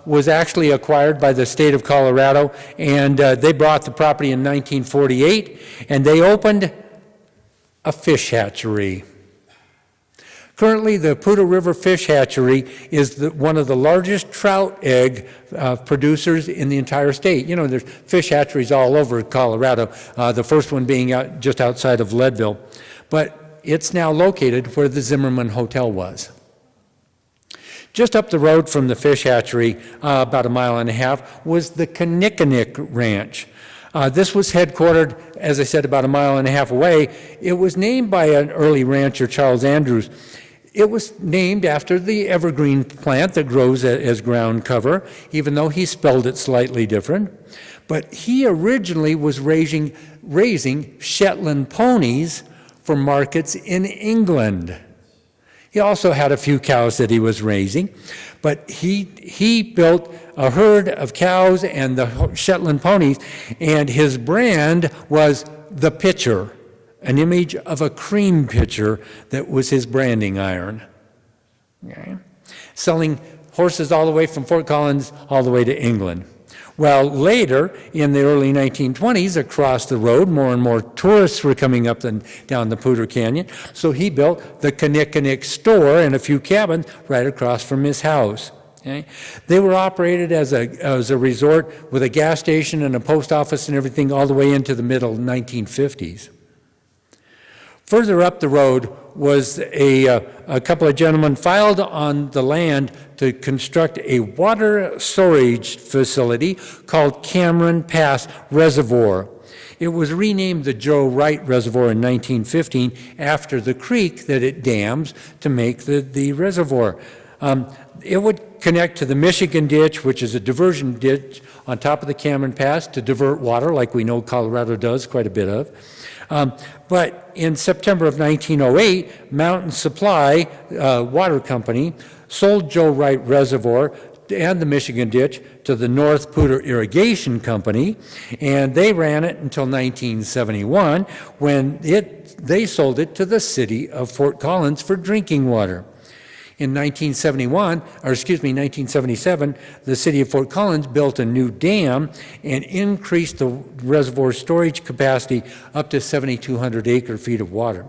was actually acquired by the state of Colorado, and they bought the property in 1948, and they opened a fish hatchery. Currently, the Poudre River Fish Hatchery is one of the largest trout egg producers in the entire state. You know, there's fish hatcheries all over Colorado, the first one being just outside of Leadville. But it's now located where the Zimmerman Hotel was. Just up the road from the fish hatchery, about 1.5 miles, was the Kinnickinnick Ranch. This was headquartered, as I said, about 1.5 miles away. It was named by an early rancher, Charles Andrews. It was named after the evergreen plant that grows as ground cover, even though he spelled it slightly different. But he originally was raising Shetland ponies for markets in England. He also had a few cows that he was raising, but he built a herd of cows and the Shetland ponies, and his brand was the pitcher, an image of a cream pitcher that was his branding iron. Okay. Selling horses all the way from Fort Collins all the way to England. Well, later, in the early 1920s, across the road, more and more tourists were coming up and down the Poudre Canyon, so he built the Kinnickinnick store and a few cabins right across from his house. Okay? They were operated as a resort with a gas station and a post office and everything all the way into the middle 1950s. Further up the road was a couple of gentlemen filed on the land to construct a water storage facility called Cameron Pass Reservoir. It was renamed the Joe Wright Reservoir in 1915 after the creek that it dams to make the reservoir. It would connect to the Michigan Ditch, which is a diversion ditch on top of the Cameron Pass to divert water, like we know Colorado does quite a bit of. But in September of 1908, Mountain Supply Water Company sold Joe Wright Reservoir and the Michigan Ditch to the North Poudre Irrigation Company, and they ran it until 1971 when they sold it to the city of Fort Collins for drinking water. In 1977, the city of Fort Collins built a new dam and increased the reservoir storage capacity up to 7,200 acre-feet of water.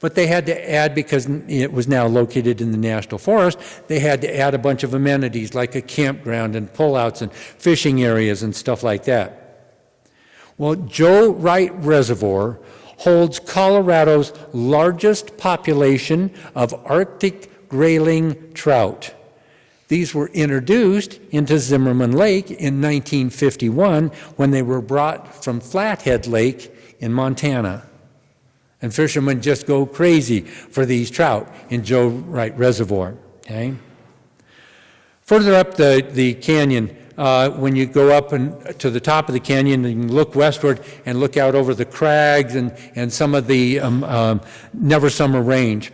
But they had to add, because it was now located in the National Forest, they had to add a bunch of amenities like a campground and pullouts and fishing areas and stuff like that. Well, Joe Wright Reservoir holds Colorado's largest population of Arctic grayling trout. These were introduced into Zimmerman Lake in 1951 when they were brought from Flathead Lake in Montana. And fishermen just go crazy for these trout in Joe Wright Reservoir. Okay? Further up the canyon, when you go up to the top of the canyon, you can look westward and look out over the crags and some of the Never Summer Range.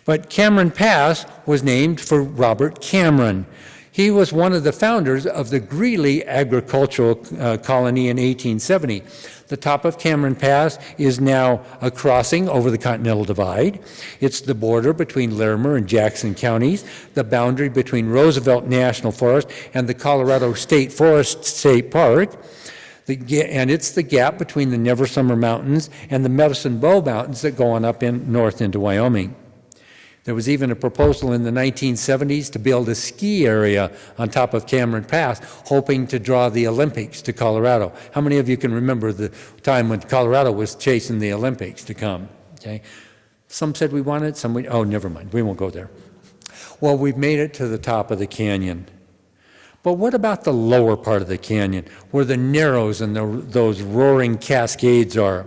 But Cameron Pass was named for Robert Cameron. He was one of the founders of the Greeley agricultural colony in 1870. The top of Cameron Pass is now a crossing over the Continental Divide. It's the border between Larimer and Jackson counties, the boundary between Roosevelt National Forest and the Colorado State Forest State Park, and it's the gap between the Never Summer Mountains and the Medicine Bow Mountains that go on up north into Wyoming. There was even a proposal in the 1970s to build a ski area on top of Cameron Pass, hoping to draw the Olympics to Colorado. How many of you can remember the time when Colorado was chasing the Olympics to come? Okay. Some said we wanted, oh, never mind, we won't go there. Well, we've made it to the top of the canyon. But what about the lower part of the canyon, where the Narrows and those roaring cascades are?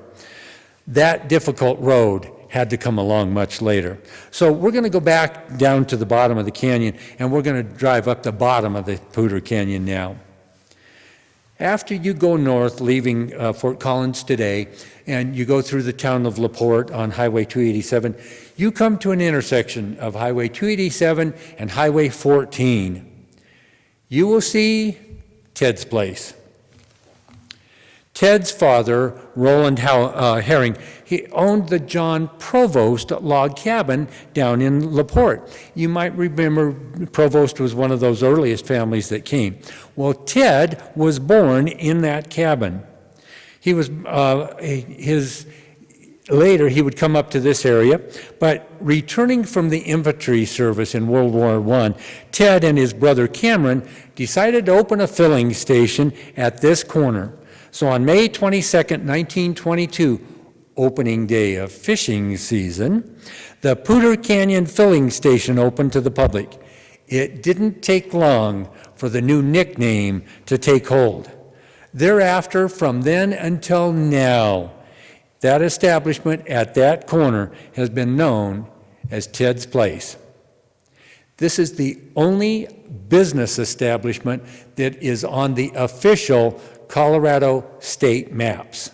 That difficult road had to come along much later. So we're going to go back down to the bottom of the canyon, and we're going to drive up the bottom of the Poudre Canyon now. After you go north, leaving Fort Collins today, and you go through the town of LaPorte on Highway 287, you come to an intersection of Highway 287 and Highway 14. You will see Ted's place. Ted's father, Roland Herring, he owned the John Provost log cabin down in LaPorte. You might remember Provost was one of those earliest families that came. Well, Ted was born in that cabin. He was later he would come up to this area, but returning from the infantry service in World War I, Ted and his brother Cameron decided to open a filling station at this corner. So on May 22nd, 1922, opening day of fishing season, the Poudre Canyon Filling Station opened to the public. It didn't take long for the new nickname to take hold. Thereafter, from then until now, that establishment at that corner has been known as Ted's Place. This is the only business establishment that is on the official Colorado state maps.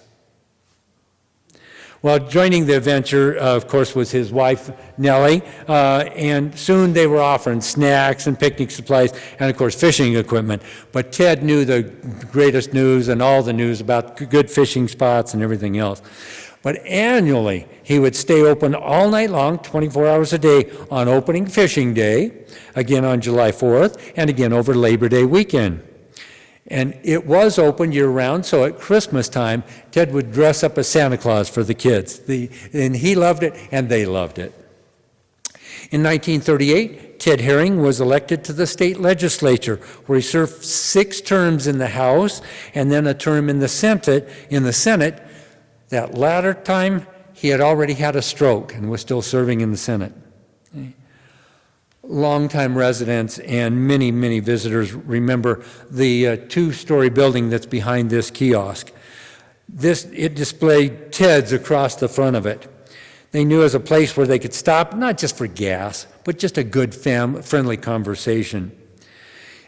Well, joining the adventure, of course, was his wife, Nellie, and soon they were offering snacks and picnic supplies and, of course, fishing equipment. But Ted knew the greatest news and all the news about good fishing spots and everything else. But annually, he would stay open all night long, 24 hours a day, on opening fishing day, again on July 4th, and again over Labor Day weekend. And it was open year-round, so at Christmas time, Ted would dress up as Santa Claus for the kids. And he loved it, and they loved it. In 1938, Ted Herring was elected to the state legislature, where he served 6 terms in the House and then a term in the Senate. That latter time, he had already had a stroke and was still serving in the Senate. Longtime residents and many, many visitors remember the 2-story building that's behind this kiosk. It displayed Ted's across the front of it. They knew it was a place where they could stop, not just for gas, but just a good friendly conversation.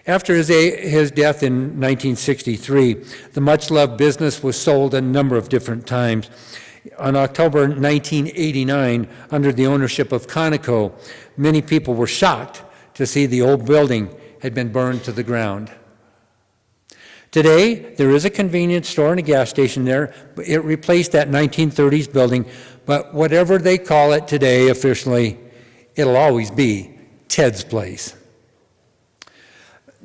After his death in 1963, the much-loved business was sold a number of different times. On October 1989, under the ownership of Conoco, many people were shocked to see the old building had been burned to the ground. Today, there is a convenience store and a gas station there. It replaced that 1930s building, but whatever they call it today officially, it'll always be Ted's Place.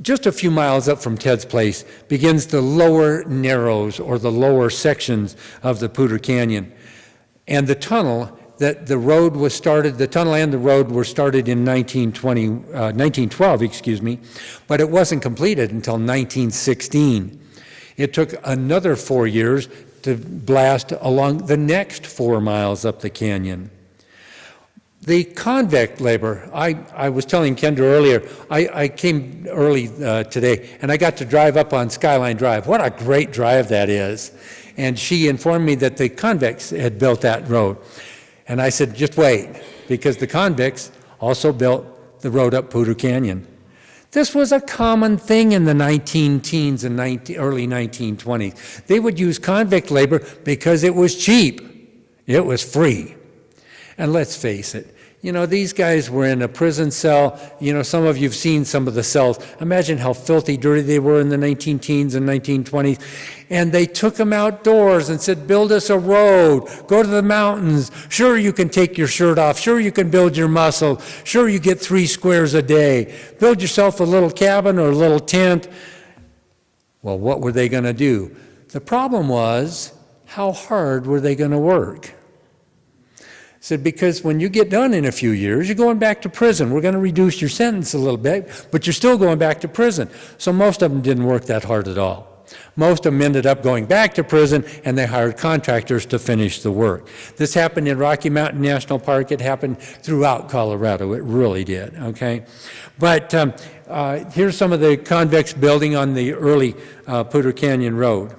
Just a few miles up from Ted's Place begins the lower narrows, or the lower sections of the Poudre Canyon. And the tunnel that the road was started, the tunnel and the road were started in 1912, but it wasn't completed until 1916. It took another 4 years to blast along the next 4 miles up the canyon. The convict labor, I was telling Kendra earlier, I came early today, and I got to drive up on Skyline Drive. What a great drive that is. And she informed me that the convicts had built that road. And I said, just wait, because the convicts also built the road up Poudre Canyon. This was a common thing in the 19-teens and early 1920s. They would use convict labor because it was cheap. It was free. And let's face it, these guys were in a prison cell. Some of you've seen some of the cells. Imagine how filthy dirty they were in the 19-teens and 1920s. And they took them outdoors and said, build us a road, go to the mountains. Sure, you can take your shirt off. Sure, you can build your muscle. Sure, you get 3 squares a day. Build yourself a little cabin or a little tent. Well, what were they going to do? The problem was, how hard were they going to work? Said, because when you get done in a few years, you're going back to prison. We're going to reduce your sentence a little bit, but you're still going back to prison. So most of them didn't work that hard at all. Most of them ended up going back to prison, and they hired contractors to finish the work. This happened in Rocky Mountain National Park. It happened throughout Colorado. It really did, okay? But here's some of the convicts building on the early Poudre Canyon Road.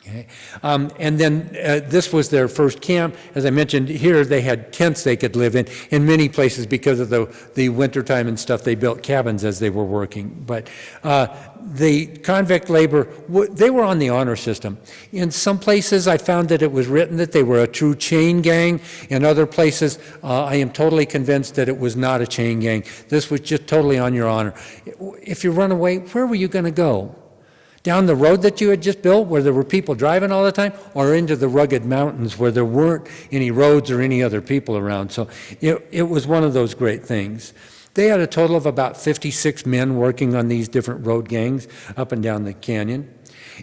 Okay. And then this was their first camp. As I mentioned, here they had tents they could live in. In many places, because of the wintertime and stuff, they built cabins as they were working. But the convict labor, they were on the honor system. In some places, I found that it was written that they were a true chain gang. In other places, I am totally convinced that it was not a chain gang. This was just totally on your honor. If you run away, where were you going to go? Down the road that you had just built where there were people driving all the time, or into the rugged mountains where there weren't any roads or any other people around. So it was one of those great things. They had a total of about 56 men working on these different road gangs up and down the canyon,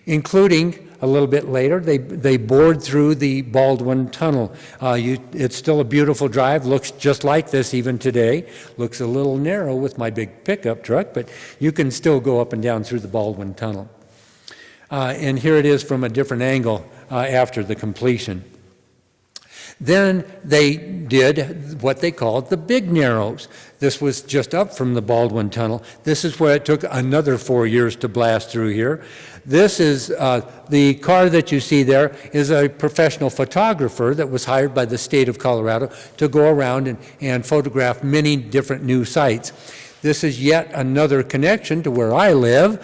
including a little bit later, they bored through the Baldwin Tunnel. It's still a beautiful drive, looks just like this even today. Looks a little narrow with my big pickup truck, but you can still go up and down through the Baldwin Tunnel. And here it is from a different angle after the completion. Then they did what they called the Big Narrows. This was just up from the Baldwin Tunnel. This is where it took another 4 years to blast through here. This is the car that you see there is a professional photographer that was hired by the state of Colorado to go around and photograph many different new sites. This is yet another connection to where I live.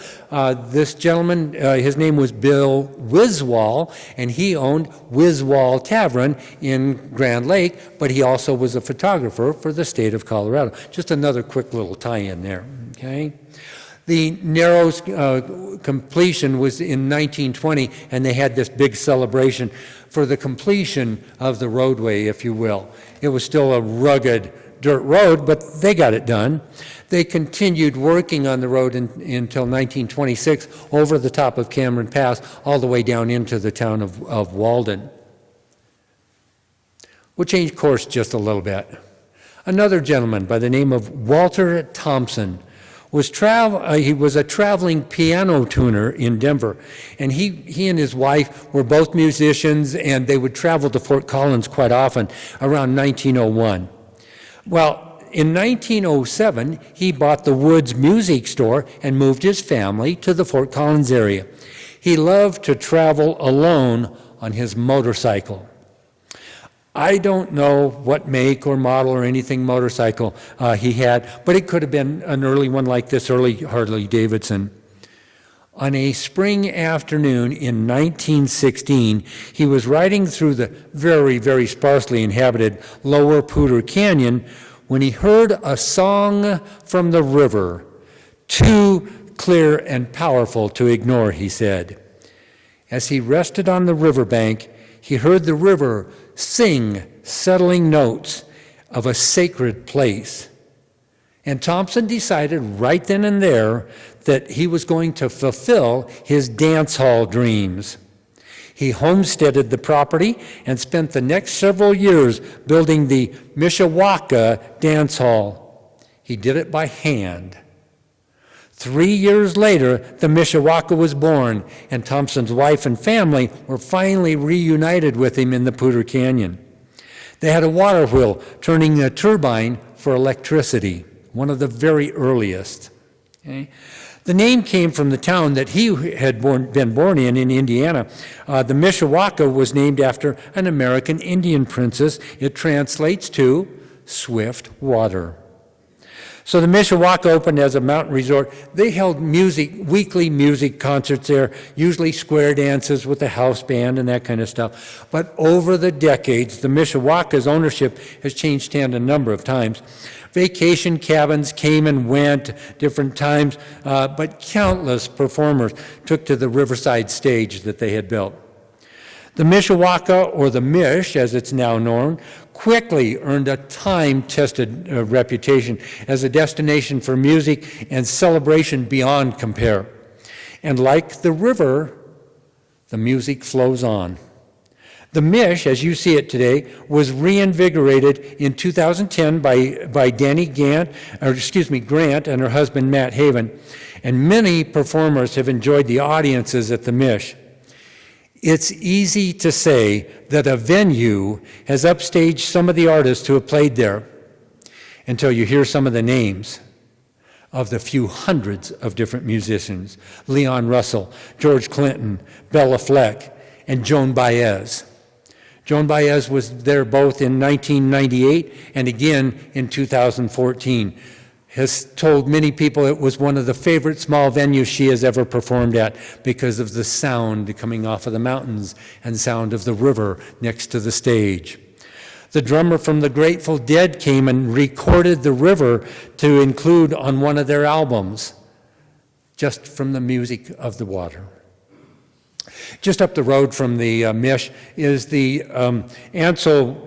This gentleman, his name was Bill Wiswall, and he owned Wiswall Tavern in Grand Lake, but he also was a photographer for the state of Colorado. Just another quick little tie-in there, okay? The Narrows completion was in 1920, and they had this big celebration for the completion of the roadway, if you will. It was still a rugged dirt road, but they got it done. They continued working on the road until 1926 over the top of Cameron Pass all the way down into the town of Walden. We'll change course just a little bit. Another gentleman by the name of Walter Thompson he was a traveling piano tuner in Denver, and he and his wife were both musicians, and they would travel to Fort Collins quite often around 1901. Well, in 1907, he bought the Woods Music Store and moved his family to the Fort Collins area. He loved to travel alone on his motorcycle. I don't know what make or model or anything motorcycle he had, but it could have been an early one like this, early Harley Davidson. On a spring afternoon in 1916, he was riding through the very, very sparsely inhabited lower Poudre Canyon when he heard a song from the river Too clear and powerful to ignore, he said. As he rested on the riverbank, he heard the river sing settling notes of a sacred place. And Thompson decided right then and there that he was going to fulfill his dance hall dreams. He homesteaded the property and spent the next several years building the Mishawaka Dance Hall. He did it by hand. 3 years later, the Mishawaka was born, and Thompson's wife and family were finally reunited with him in the Poudre Canyon. They had a water wheel turning a turbine for electricity, one of the very earliest. Okay? The name came from the town that he had been born in Indiana. The Mishawaka was named after an American Indian princess. It translates to swift water. So the Mishawaka opened as a mountain resort. They held weekly music concerts there, usually square dances with the house band and that kind of stuff. But over the decades, the Mishawaka's ownership has changed hands a number of times. Vacation cabins came and went different times, but countless performers took to the riverside stage that they had built. The Mishawaka, or the Mish, as it's now known, quickly earned a time-tested reputation as a destination for music and celebration beyond compare. And like the river, the music flows on. The Mish, as you see it today, was reinvigorated in 2010 by Grant and her husband Matt Haven, and many performers have enjoyed the audiences at the Mish. It's easy to say that a venue has upstaged some of the artists who have played there until you hear some of the names of the few hundreds of different musicians: Leon Russell, George Clinton, Bela Fleck, and Joan Baez. Joan Baez was there both in 1998 and again in 2014. Has told many people it was one of the favorite small venues she has ever performed at because of the sound coming off of the mountains and sound of the river next to the stage. The drummer from the Grateful Dead came and recorded the river to include on one of their albums, just from the music of the water. Just up the road from the Mish is the Ansel.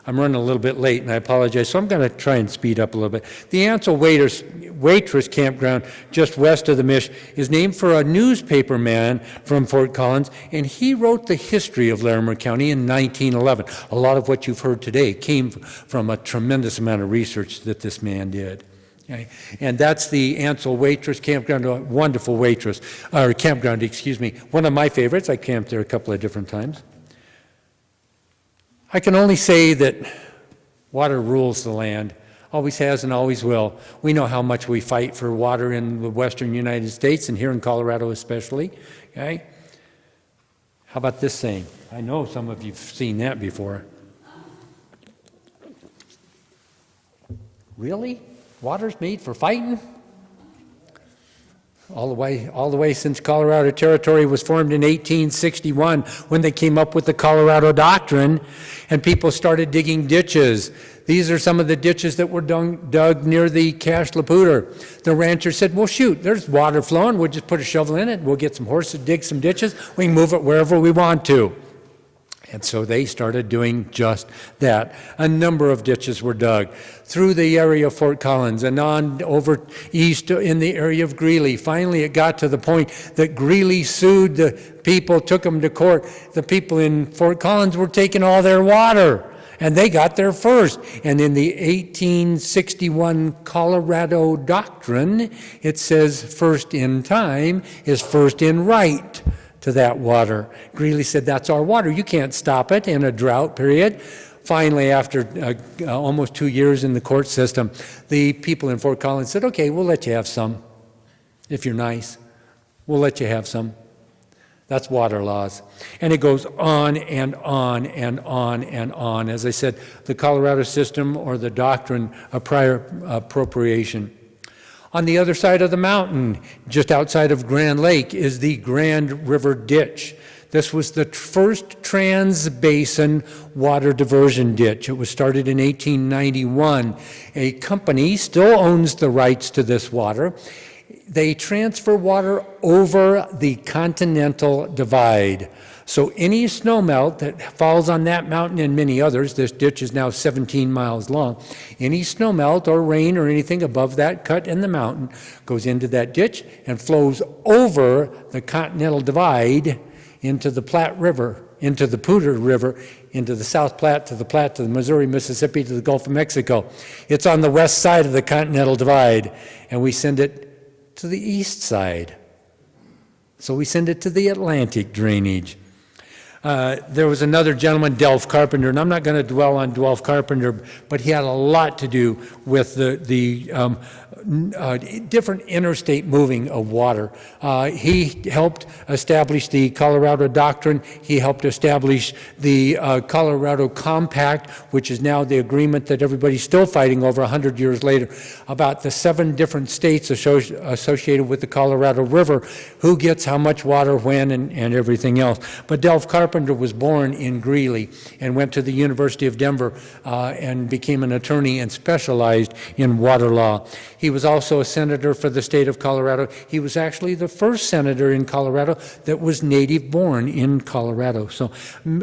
I'm running a little bit late, and I apologize, so I'm going to try and speed up a little bit. The Ansel Waitress Campground, just west of the Mish, is named for a newspaper man from Fort Collins, and he wrote the history of Larimer County in 1911. A lot of what you've heard today came from a tremendous amount of research that this man did. Okay. And that's the Ansel Waitress Campground, a wonderful campground, one of my favorites. I camped there a couple of different times. I can only say that water rules the land, always has and always will. We know how much we fight for water in the western United States and here in Colorado especially. Okay? How about this saying? I know some of you've seen that before. Really? Water's made for fighting? All the way since Colorado Territory was formed in 1861, when they came up with the Colorado Doctrine, and people started digging ditches. These are some of the ditches that were dug near the Cache La Poudre. The rancher said, well, shoot, there's water flowing. We'll just put a shovel in it. We'll get some horses, dig some ditches. We can move it wherever we want to. And so they started doing just that. A number of ditches were dug through the area of Fort Collins and on over east in the area of Greeley. Finally, it got to the point that Greeley sued the people, took them to court. The people in Fort Collins were taking all their water, and they got there first. And in the 1861 Colorado Doctrine, it says first in time is first in right to that water. Greeley said, that's our water. You can't stop it in a drought period. Finally, after almost 2 years in the court system, the people in Fort Collins said, okay, we'll let you have some. If you're nice, we'll let you have some. That's water laws. And it goes on and on and on and on. As I said, the Colorado system, or the doctrine of prior appropriation. On the other side of the mountain, just outside of Grand Lake, is the Grand River Ditch. This was the first trans-basin water diversion ditch. It was started in 1891. A company still owns the rights to this water. They transfer water over the Continental Divide. So any snowmelt that falls on that mountain and many others, this ditch is now 17 miles long, any snowmelt or rain or anything above that cut in the mountain goes into that ditch and flows over the Continental Divide into the Platte River, into the Poudre River, into the South Platte, to the Missouri, Mississippi, to the Gulf of Mexico. It's on the west side of the Continental Divide, and we send it to the east side. So we send it to the Atlantic drainage. There was another gentleman, Delph Carpenter, and I'm not going to dwell on Delph Carpenter, but he had a lot to do with the different interstate moving of water. He helped establish the Colorado Doctrine. He helped establish the Colorado Compact, which is now the agreement that everybody's still fighting over 100 years later, about the 7 different states associated with the Colorado River, who gets how much water when and everything else. But Delph Carpenter was born in Greeley and went to the University of Denver and became an attorney and specialized in water law. He was also a senator for the state of Colorado. He was actually the first senator in Colorado that was native born in Colorado. So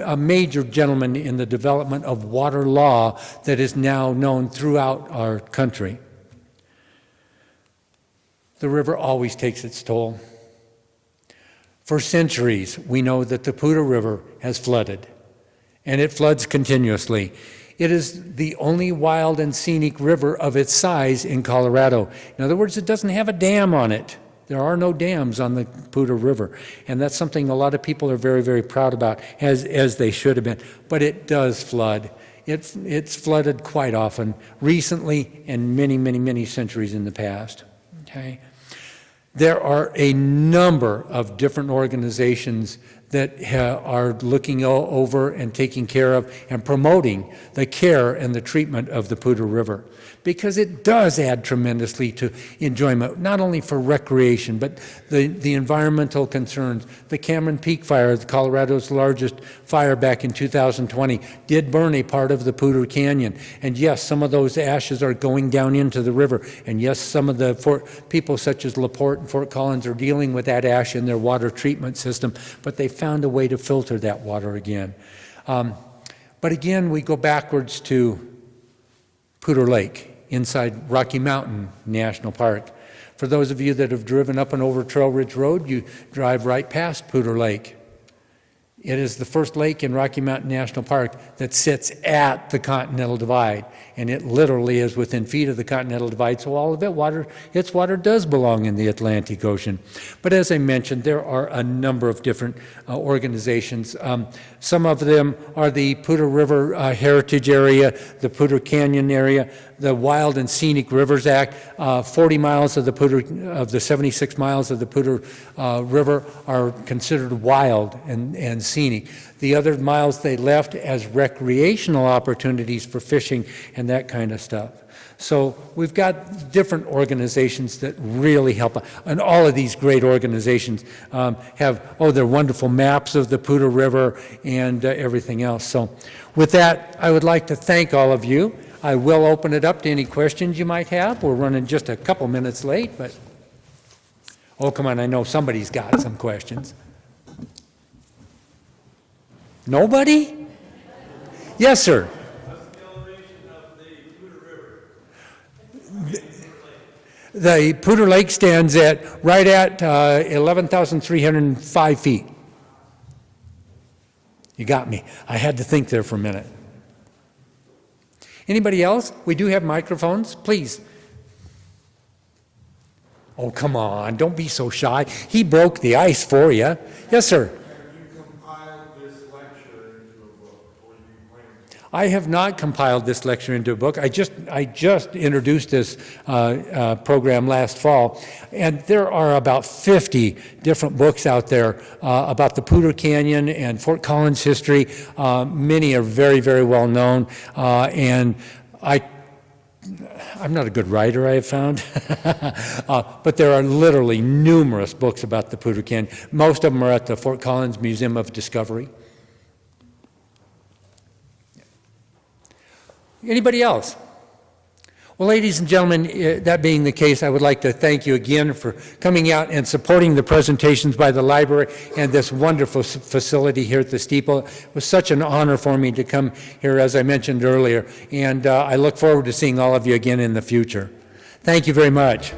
a major gentleman in the development of water law that is now known throughout our country. The river always takes its toll. For centuries, we know that the Poudre River has flooded, and it floods continuously. It is the only wild and scenic river of its size in Colorado. In other words, it doesn't have a dam on it. There are no dams on the Poudre River, and that's something a lot of people are very, very proud about, as they should have been. But it does flood. It's flooded quite often, recently, and many, many, many centuries in the past. Okay? There are a number of different organizations that are looking over and taking care of and promoting the care and the treatment of the Poudre River, because it does add tremendously to enjoyment, not only for recreation, but the environmental concerns. The Cameron Peak Fire, Colorado's largest fire back in 2020, did burn a part of the Poudre Canyon. And yes, some of those ashes are going down into the river. And yes, some of the people such as LaPorte and Fort Collins are dealing with that ash in their water treatment system, but they found a way to filter that water again. But again, we go backwards to Poudre Lake inside Rocky Mountain National Park. For those of you that have driven up and over Trail Ridge Road, you drive right past Poudre Lake. It is the first lake in Rocky Mountain National Park that sits at the Continental Divide, and it literally is within feet of the Continental Divide, so all of its water does belong in the Atlantic Ocean. But as I mentioned, there are a number of different organizations. Some of them are the Poudre River Heritage Area, the Poudre Canyon area, the Wild and Scenic Rivers Act. 40 miles of the 76 miles of the Poudre River are considered wild and scenic. The other miles they left as recreational opportunities for fishing and that kind of stuff. So we've got different organizations that really help. And all of these great organizations have, they're wonderful maps of the Poudre River and everything else. So with that, I would like to thank all of you. I will open it up to any questions you might have. We're running just a couple minutes late, but oh, come on, I know somebody's got some questions. Nobody? Yes, sir. What's the elevation of the Poudre River? The Poudre Lake stands right at 11,305 feet. You got me. I had to think there for a minute. Anybody else? We do have microphones. Please. Oh, come on. Don't be so shy. He broke the ice for you. Yes, sir. I have not compiled this lecture into a book. I just introduced this program last fall, and there are about 50 different books out there about the Poudre Canyon and Fort Collins history. Many are very, very well known, and I'm not a good writer, I have found, but there are literally numerous books about the Poudre Canyon. Most of them are at the Fort Collins Museum of Discovery. Anybody else? Well, ladies and gentlemen, that being the case, I would like to thank you again for coming out and supporting the presentations by the library and this wonderful facility here at the steeple. It was such an honor for me to come here, as I mentioned earlier, and I look forward to seeing all of you again in the future. Thank you very much.